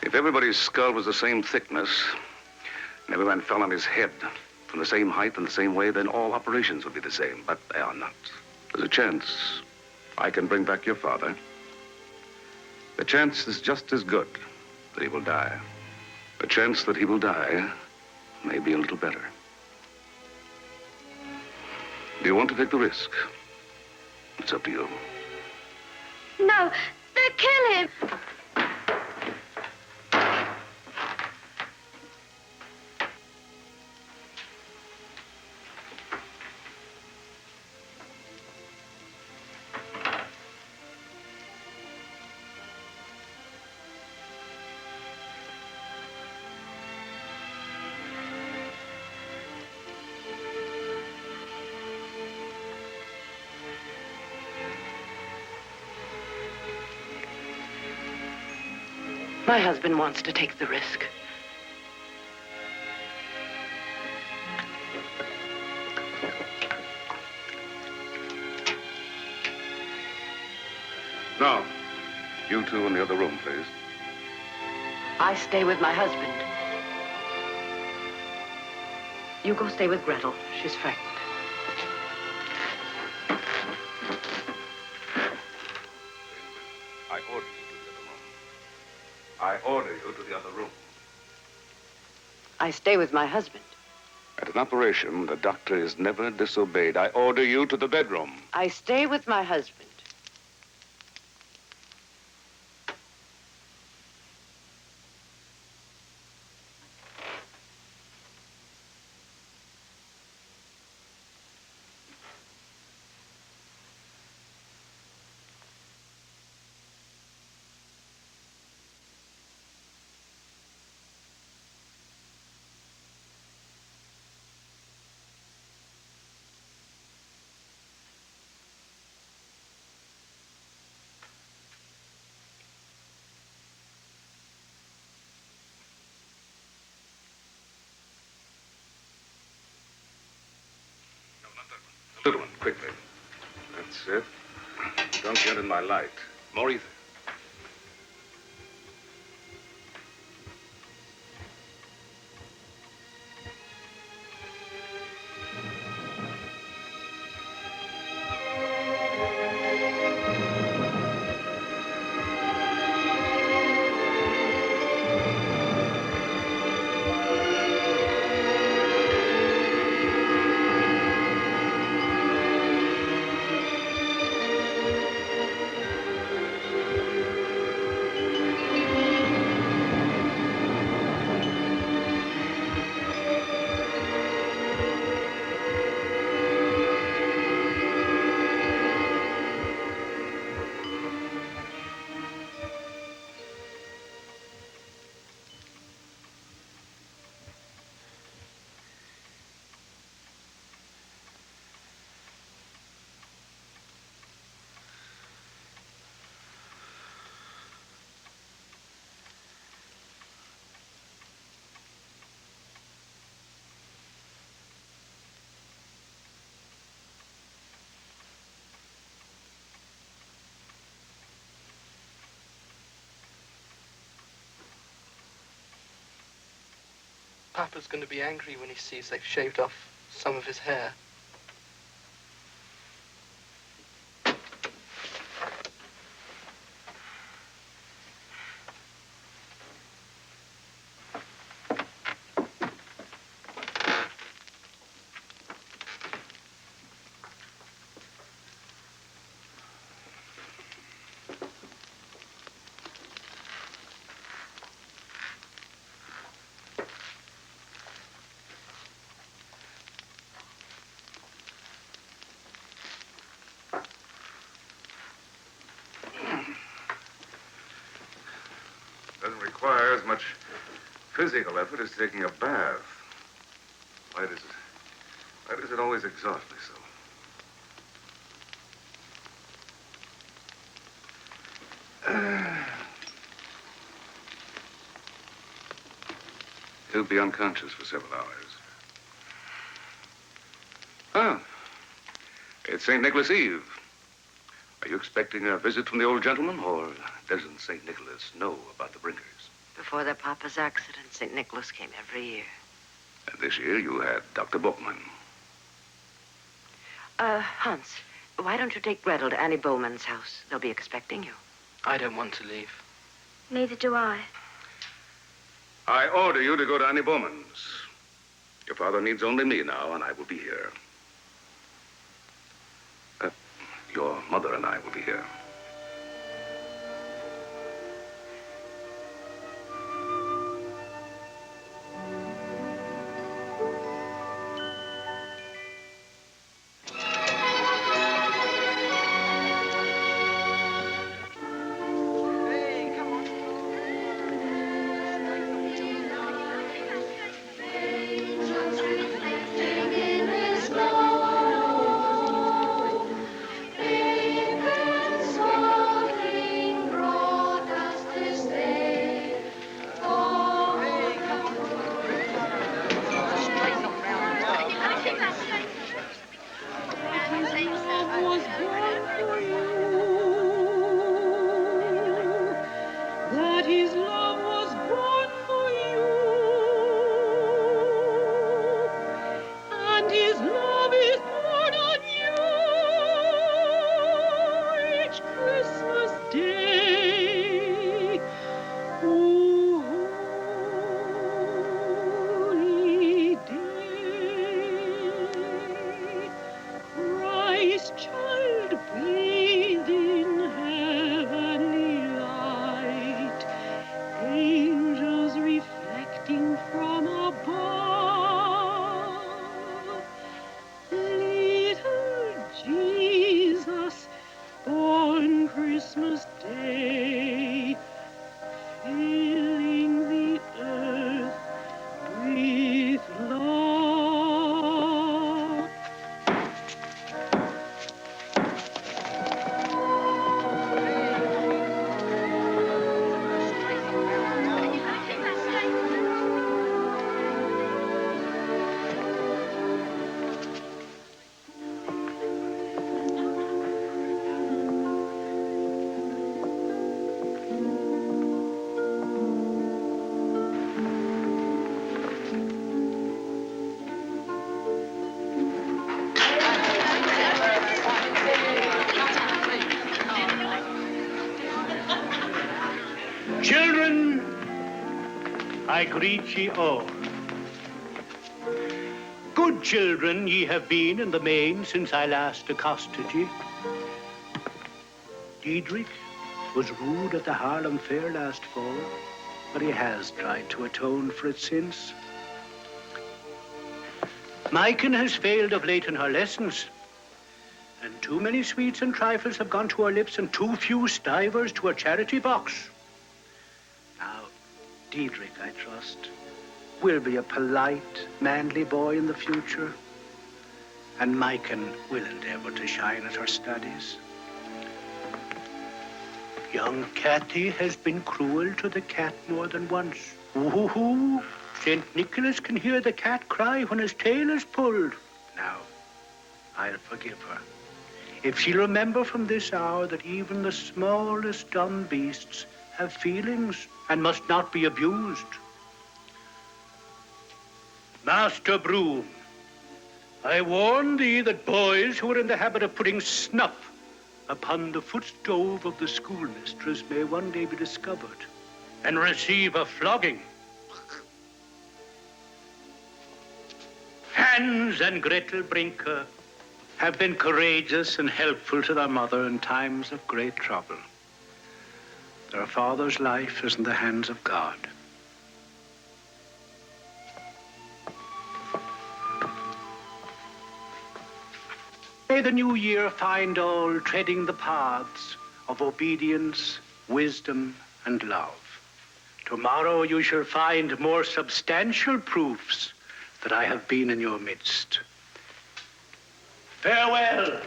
If everybody's skull was the same thickness, and every man fell on his head from the same height and the same way, then all operations would be the same, but they are not. There's a chance I can bring back your father. The chance is just as good that he will die. The chance that he will die may be a little better. Do you want to take the risk? It's up to you. No, they'll kill him. My husband wants to take the risk. Now, you two in the other room, please. I stay with my husband. You go stay with Gretel. She's frightened. I order you to the other room. I stay with my husband. At an operation, the doctor is never disobeyed. I order you to the bedroom. I stay with my husband. Little one, quickly. That's it. Don't get in my light. More ether. Papa's going to be angry when he sees they've shaved off some of his hair. Doesn't require as much physical effort as taking a bath. Why does it always exhaust me so? He'll be unconscious for several hours. Ah, it's St. Nicholas Eve. Are you expecting a visit from the old gentleman, or doesn't St. Nicholas know about the Brinkers? Before their papa's accident, St. Nicholas came every year. And this year you had Dr. Bookman. Hans, why don't you take Gretel to Annie Bowman's house? They'll be expecting you. I don't want to leave. Neither do I. I order you to go to Annie Bowman's. Your father needs only me now, and I will be here. Your mother and I will be here. Children, I greet ye all. Good children ye have been in the main since I last accosted ye. Diedrich was rude at the Harlem Fair last fall, but he has tried to atone for it since. Maiken has failed of late in her lessons, and too many sweets and trifles have gone to her lips and too few stivers to her charity box. Now, Diedrich, I trust, will be a polite, manly boy in the future, and Maiken will endeavor to shine at her studies. Young Cathy has been cruel to the cat more than once. Ooh, St. Nicholas can hear the cat cry when his tail is pulled. Now, I'll forgive her, if she'll remember from this hour that even the smallest dumb beasts have feelings and must not be abused. Master Broom, I warn thee that boys who are in the habit of putting snuff upon the footstove of the schoolmistress may one day be discovered and receive a flogging. Hans and Gretel Brinker have been courageous and helpful to their mother in times of great trouble. Their father's life is in the hands of God. May the new year find all treading the paths of obedience, wisdom, and love. Tomorrow you shall find more substantial proofs that I have been in your midst. Farewell.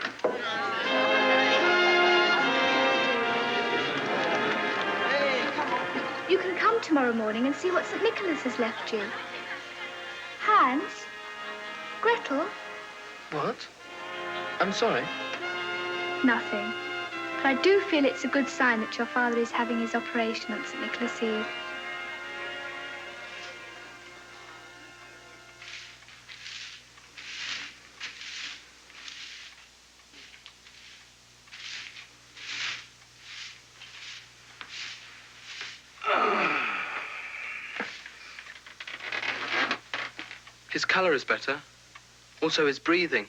You can come tomorrow morning and see what St. Nicholas has left you. Hans? Gretel? What? I'm sorry. Nothing. But I do feel it's a good sign that your father is having his operation on St. Nicholas Eve. His color is better. Also his breathing.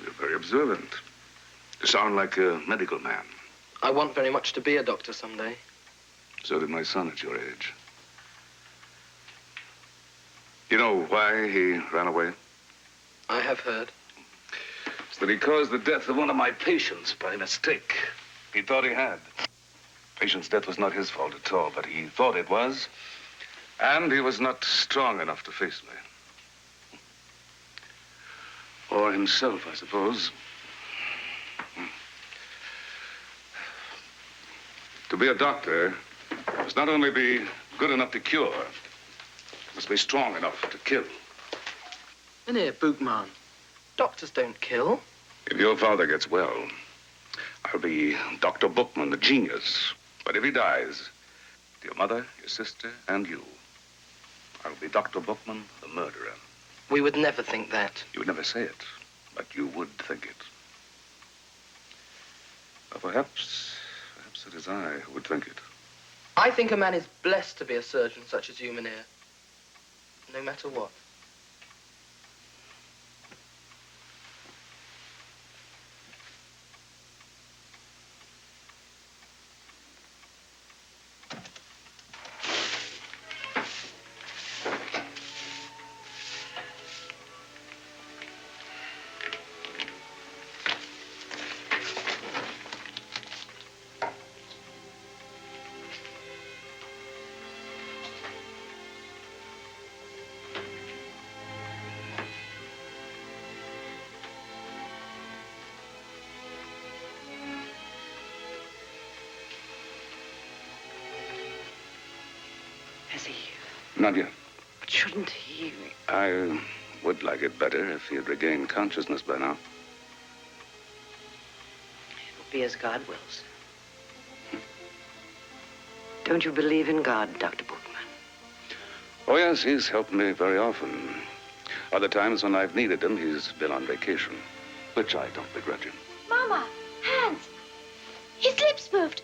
You're very observant. You sound like a medical man. I want very much to be a doctor someday. So did my son at your age. You know why he ran away? I have heard. It's that he caused the death of one of my patients by mistake. He thought he had. Patient's death was not his fault at all, but he thought it was. And he was not strong enough to face me. Or himself, I suppose. To be a doctor must not only be good enough to cure, must be strong enough to kill. In here, Bookman. Doctors don't kill. If your father gets well, I'll be Dr. Bookman, the genius. But if he dies, your mother, your sister, and you, I'll be Dr. Bookman, the murderer. We would never think that. You would never say it, but you would think it. Or perhaps it is I who would think it. I think a man is blessed to be a surgeon such as you, Mynheer. No matter what. Has he? Not yet. But shouldn't he? I would like it better if he had regained consciousness by now. It'll be as God wills. Don't you believe in God, Dr. Bookman? Oh, yes, he's helped me very often. Other times when I've needed him, he's been on vacation, which I don't begrudge him. Mama, Hans, his lips moved.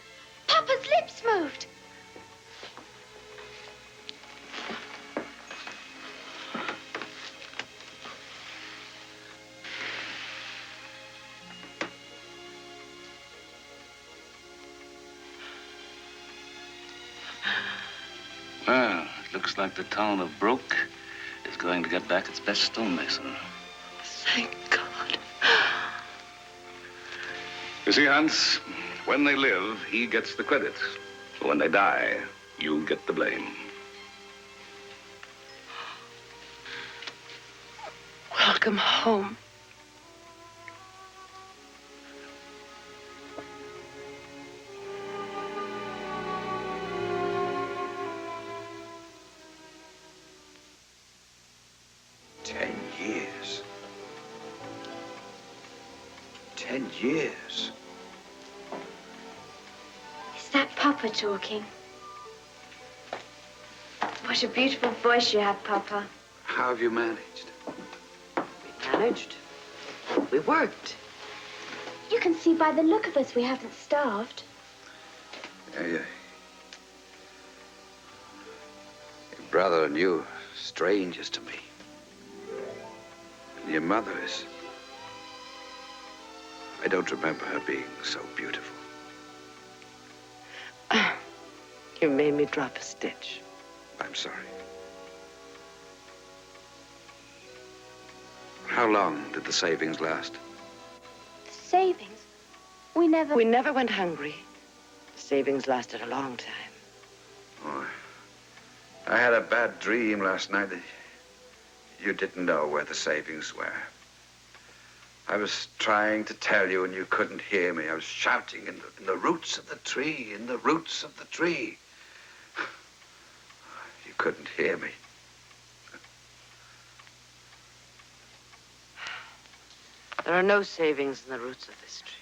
Papa's lips moved. Well, it looks like the town of Broke is going to get back its best stonemason. Thank God. You see, Hans, when they live, he gets the credit. When they die, you get the blame. Welcome home. Years. 10 years. Is that Papa? Papa talking. What a beautiful voice you have, Papa. How have you managed? Managed. We worked. You can see by the look of us we haven't starved. Your brother and you are strangers to me. And your mother is... I don't remember her being so beautiful. You made me drop a stitch. I'm sorry. How long did the savings last? Savings? We never went hungry. The savings lasted a long time. Oh, I had a bad dream last night that you didn't know where the savings were. I was trying to tell you and you couldn't hear me. I was shouting in the roots of the tree, in the roots of the tree. You couldn't hear me. There are no savings in the roots of this tree.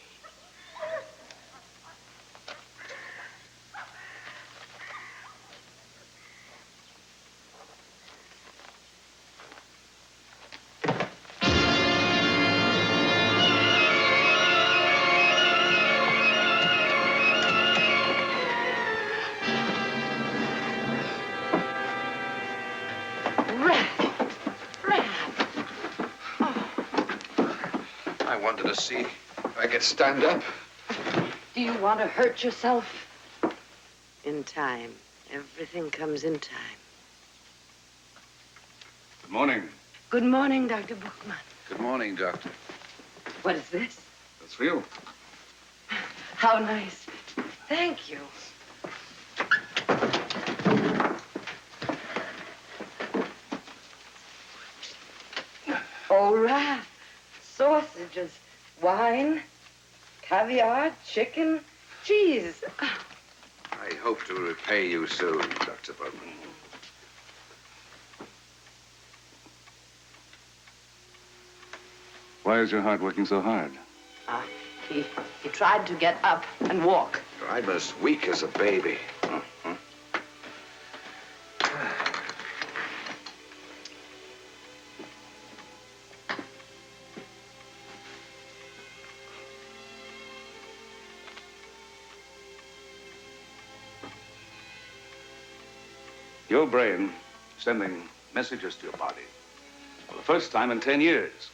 I wanted to see if I could stand up. Do you want to hurt yourself? In time. Everything comes in time. Good morning. Good morning, Dr. Bookman. Good morning, Doctor. What is this? That's for you. How nice. Thank you. Oh, Raph. Sausages, wine, caviar, chicken, cheese. I hope to repay you soon, Dr. Bookman. Why is your heart working so hard? He tried to get up and walk. I'm as weak as a baby. Your brain sending messages to your body for the first time in 10 years.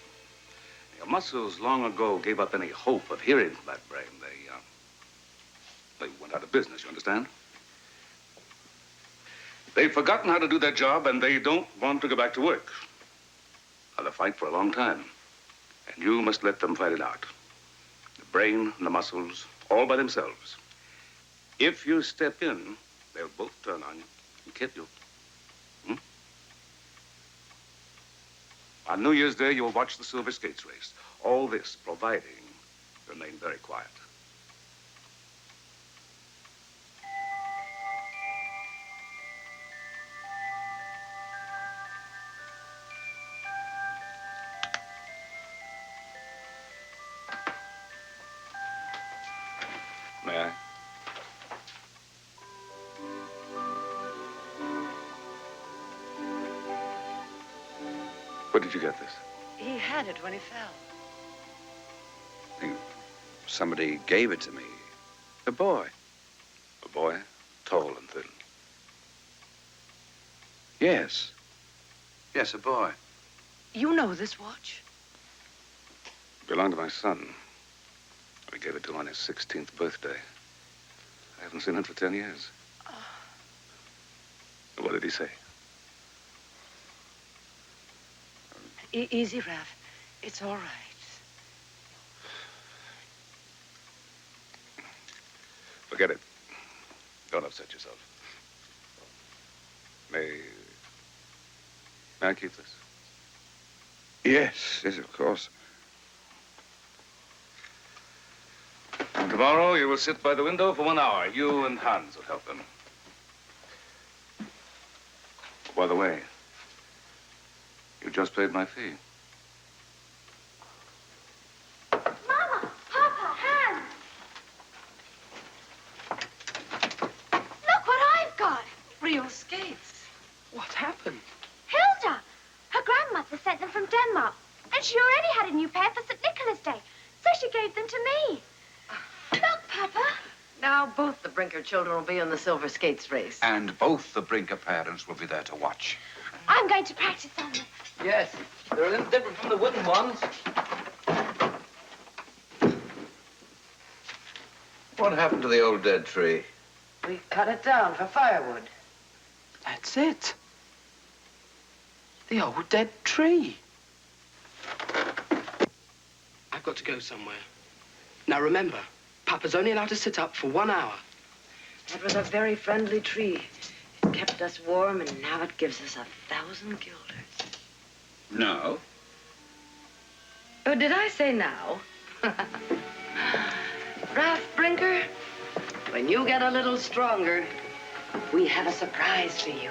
Your muscles long ago gave up any hope of hearing from that brain. They went out of business, you understand? They've forgotten how to do their job, and they don't want to go back to work. Now, they'll fight for a long time, and you must let them fight it out. The brain and the muscles, all by themselves. If you step in, they'll both turn on you and kill you. On New Year's Day, you'll watch the Silver Skates race. All this, providing you remain very quiet. May I? Where did you get this? He had it when he fell. I think somebody gave it to me. A boy. A boy, tall and thin. Yes. Yes, a boy. You know this watch? It belonged to my son. We gave it to him on his 16th birthday. I haven't seen him for 10 years. What did he say? Easy, Raph. It's all right. Forget it. Don't upset yourself. May I keep this? Yes, yes, of course. And tomorrow you will sit by the window for 1 hour. You and Hans will help him. By the way, you just paid my fee. Mama, Papa, Hans. What happened? Hilda! Her grandmother sent them from Denmark, and she already had a new pair for St. Nicholas Day, so she gave them to me. Look, Papa. Now both the Brinker children will be in the silver skates race. And both the Brinker parents will be there to watch. I'm going to practice on them. Yes, they're a little different from the wooden ones. What happened to the old dead tree? We cut it down for firewood. That's it. The old dead tree. I've got to go somewhere. Now remember, Papa's only allowed to sit up for 1 hour. That was a very friendly tree. It kept us warm, and now it gives us 1,000 guilders. No. Oh, did I say now? Ralph Brinker, when you get a little stronger, we have a surprise for you.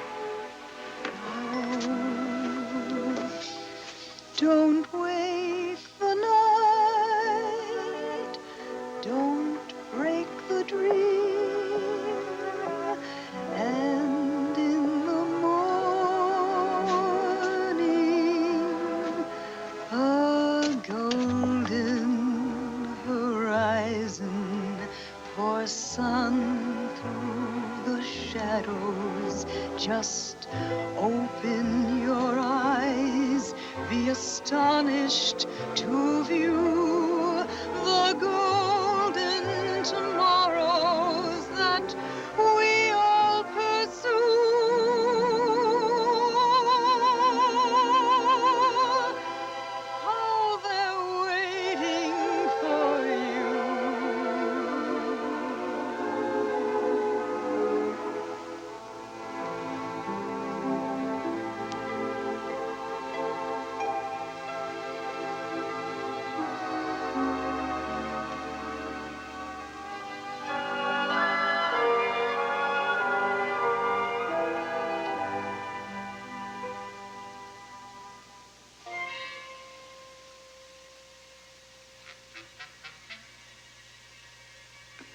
Don't wake the night, don't break the dream, and in the morning, a golden horizon pours sun through the shadows. Just open your eyes, be astonished to view the golden tomorrows that we all pursue. How they're waiting for you.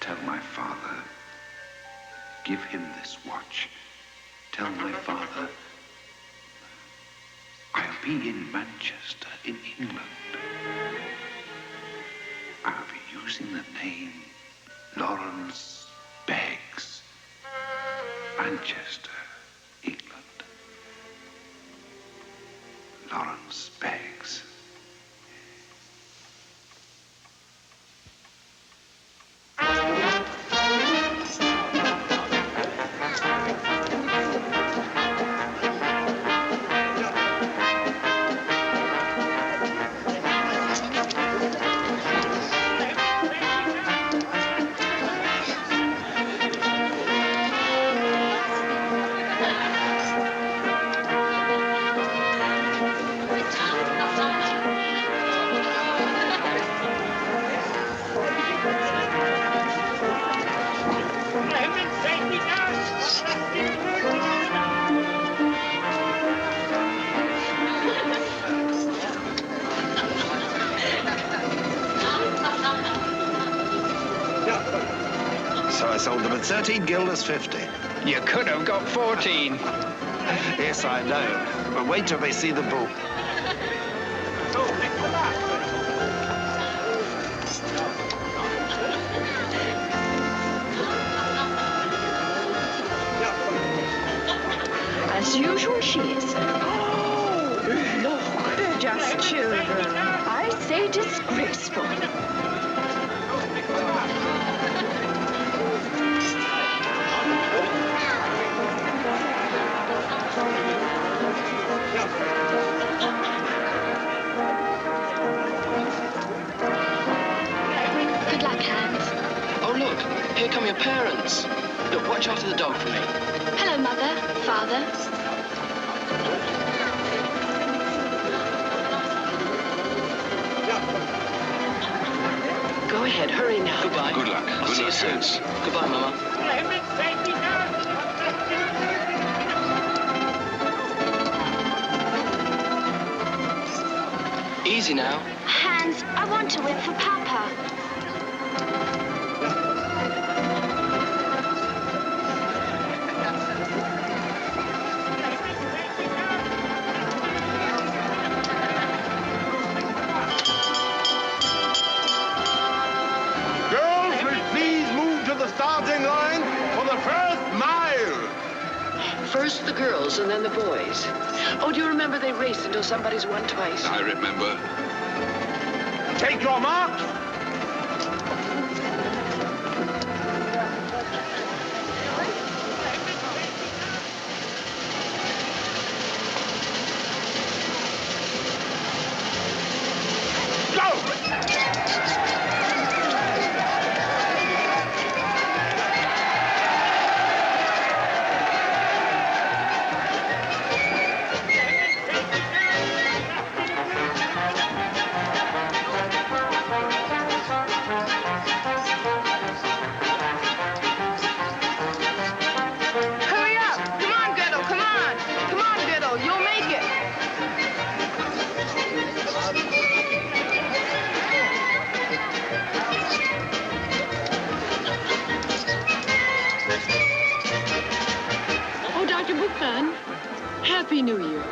Tell my father. Give him this watch. Tell my father. I'll be in Manchester, in England. I'll be using the name Lawrence Beggs. Manchester, England. Lawrence Beggs. So I sold them at 13 guilders 50. You could have got 14. Yes, I know. But wait till they see the book. As usual, she is. Oh, look, they're just children. I say disgraceful. Good luck, Hans. Oh, look, here come your parents. Look, watch after the dog for me. Hello, Mother, Father. Go ahead, hurry now. Goodbye. Good luck. I'll see you soon. Goodbye, Mama. Easy now. Hans, I want to whip for Papa. First the girls and then the boys. Oh, do you remember they raced until somebody's won twice? I remember. Take your marks. Hurry up! Come on, Gretel, come on! Come on, Gretel, you'll make it! Oh, Dr. Bookman, Happy New Year.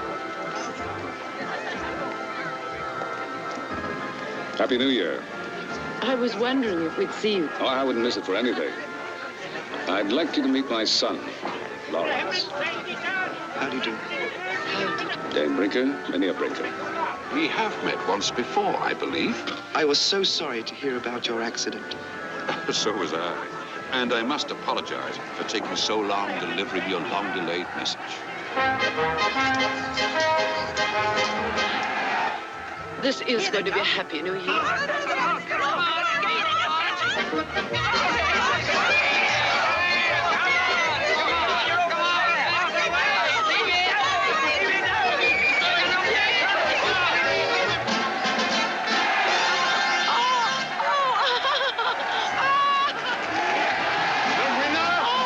Happy New Year. I was wondering if we'd see you. Oh, I wouldn't miss it for anything. I'd like you to meet my son, Lawrence. How do you do? Dame Brinker, many a Brinker. We have met once before, I believe. I was so sorry to hear about your accident. So was I. And I must apologize for taking so long delivering your long-delayed message. This is going to be a Happy New Year.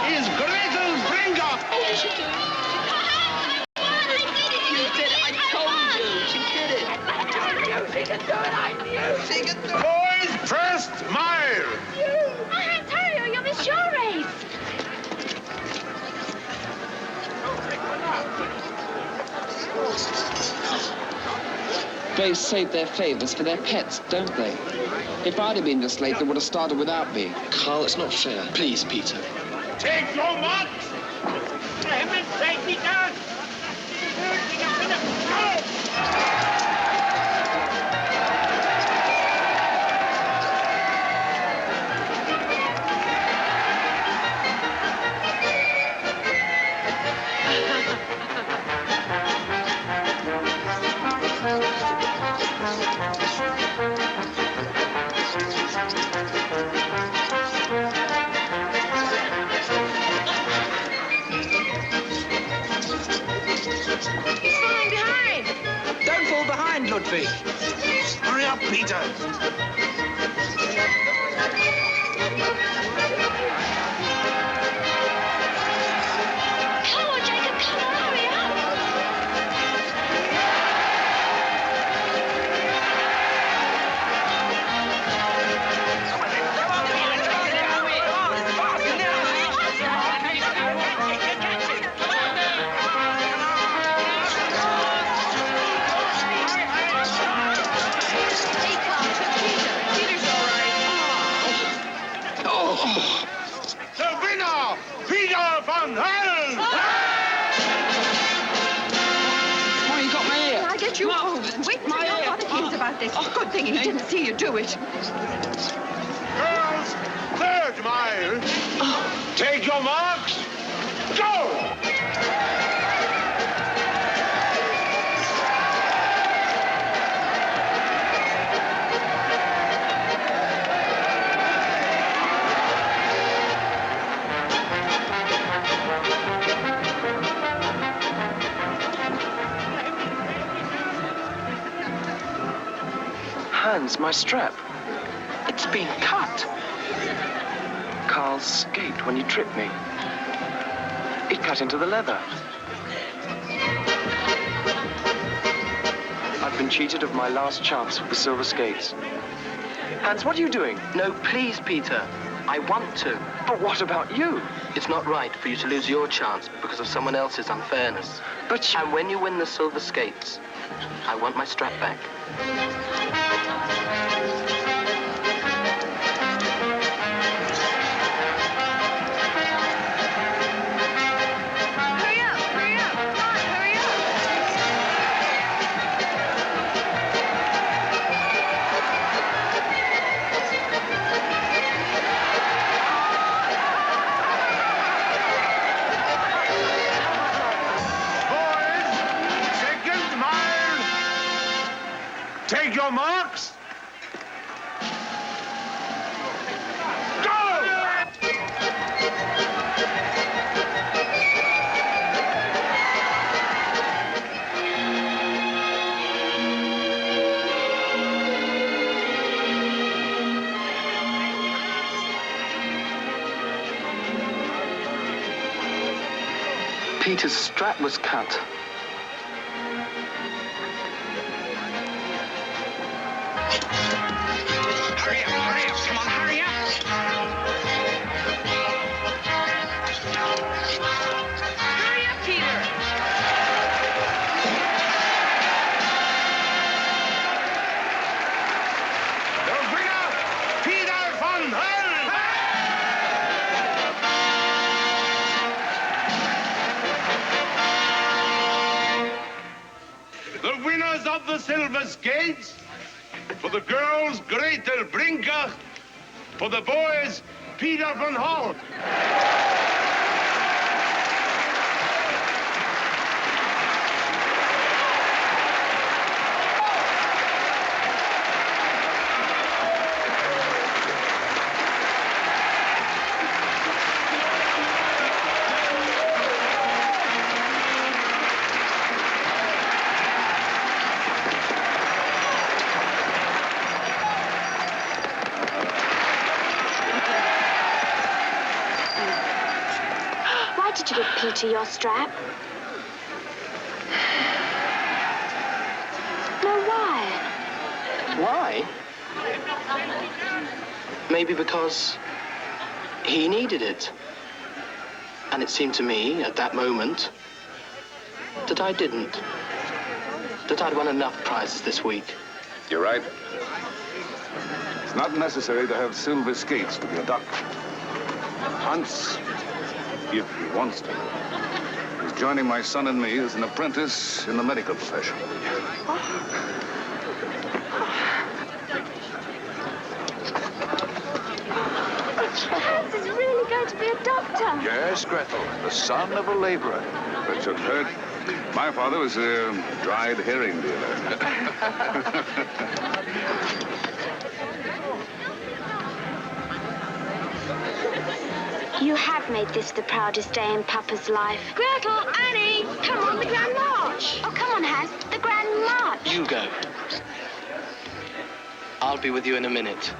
Is Gretel Brinker. You did it! I told you! She did it! She can do it! I knew she could do it! Boys, first mile! Oh, Hans, hurry or you'll miss your race. They save their favors for their pets, don't they? If I'd have been this late, they would have started without me. Carl, it's not fair. Please, Peter. Take your marks! For heaven's sake, Peter! He's falling behind! Don't fall behind, Ludwig. Hurry up, Peter! Come on, Jacob, come on, hurry up. The winner, Peter van Halen! Oh, you got my ear. I'll get you home and wait till your mother hears about this. Good thing he didn't see you do it. Girls, third mile. Take your marks. Go! Hans, my strap. It's been cut. Carl escaped when you tripped me. It cut into the leather. I've been cheated of my last chance with the silver skates. Hans, what are you doing? No, please, Peter. I want to. But what about you? It's not right for you to lose your chance because of someone else's unfairness. And when you win the silver skates, I want my strap back. Hurry up! Take your marks. Peter's strap was cut. Hurry up, come on, hurry up. Hurry up, Peter. The winner, Peter van Hel. The winners of the silver skates, for the girls, Gretel Brinker, for the boys, Peter van Hel. Why did you give Peter your strap? No, why? Why? Maybe because he needed it. And it seemed to me, at that moment, that I didn't. That I'd won enough prizes this week. You're right. It's not necessary to have silver skates to be a doctor. Hans, if he wants to, is joining my son and me as an apprentice in the medical profession. Hans is really going to be a doctor. Yes, Gretel, the son of a laborer. That should hurt. My father was a dried herring dealer. You have made this the proudest day in Papa's life. Gretel, Annie, come on, the Grand March. Oh, come on, Hans, the Grand March. You go. I'll be with you in a minute.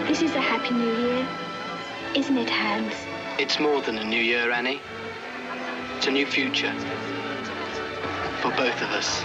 This is a happy new year, isn't it, Hans? It's more than a new year, Annie. It's a new future. For both of us.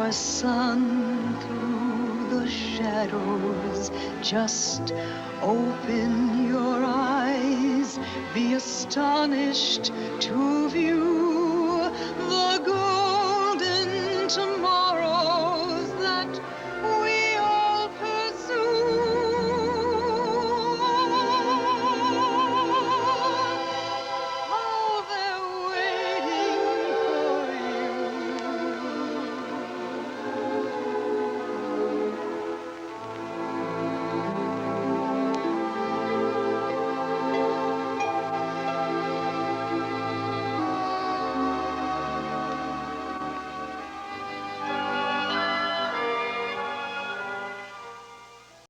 Sun through the shadows, just open your eyes, be astonished to view the golden tomorrow.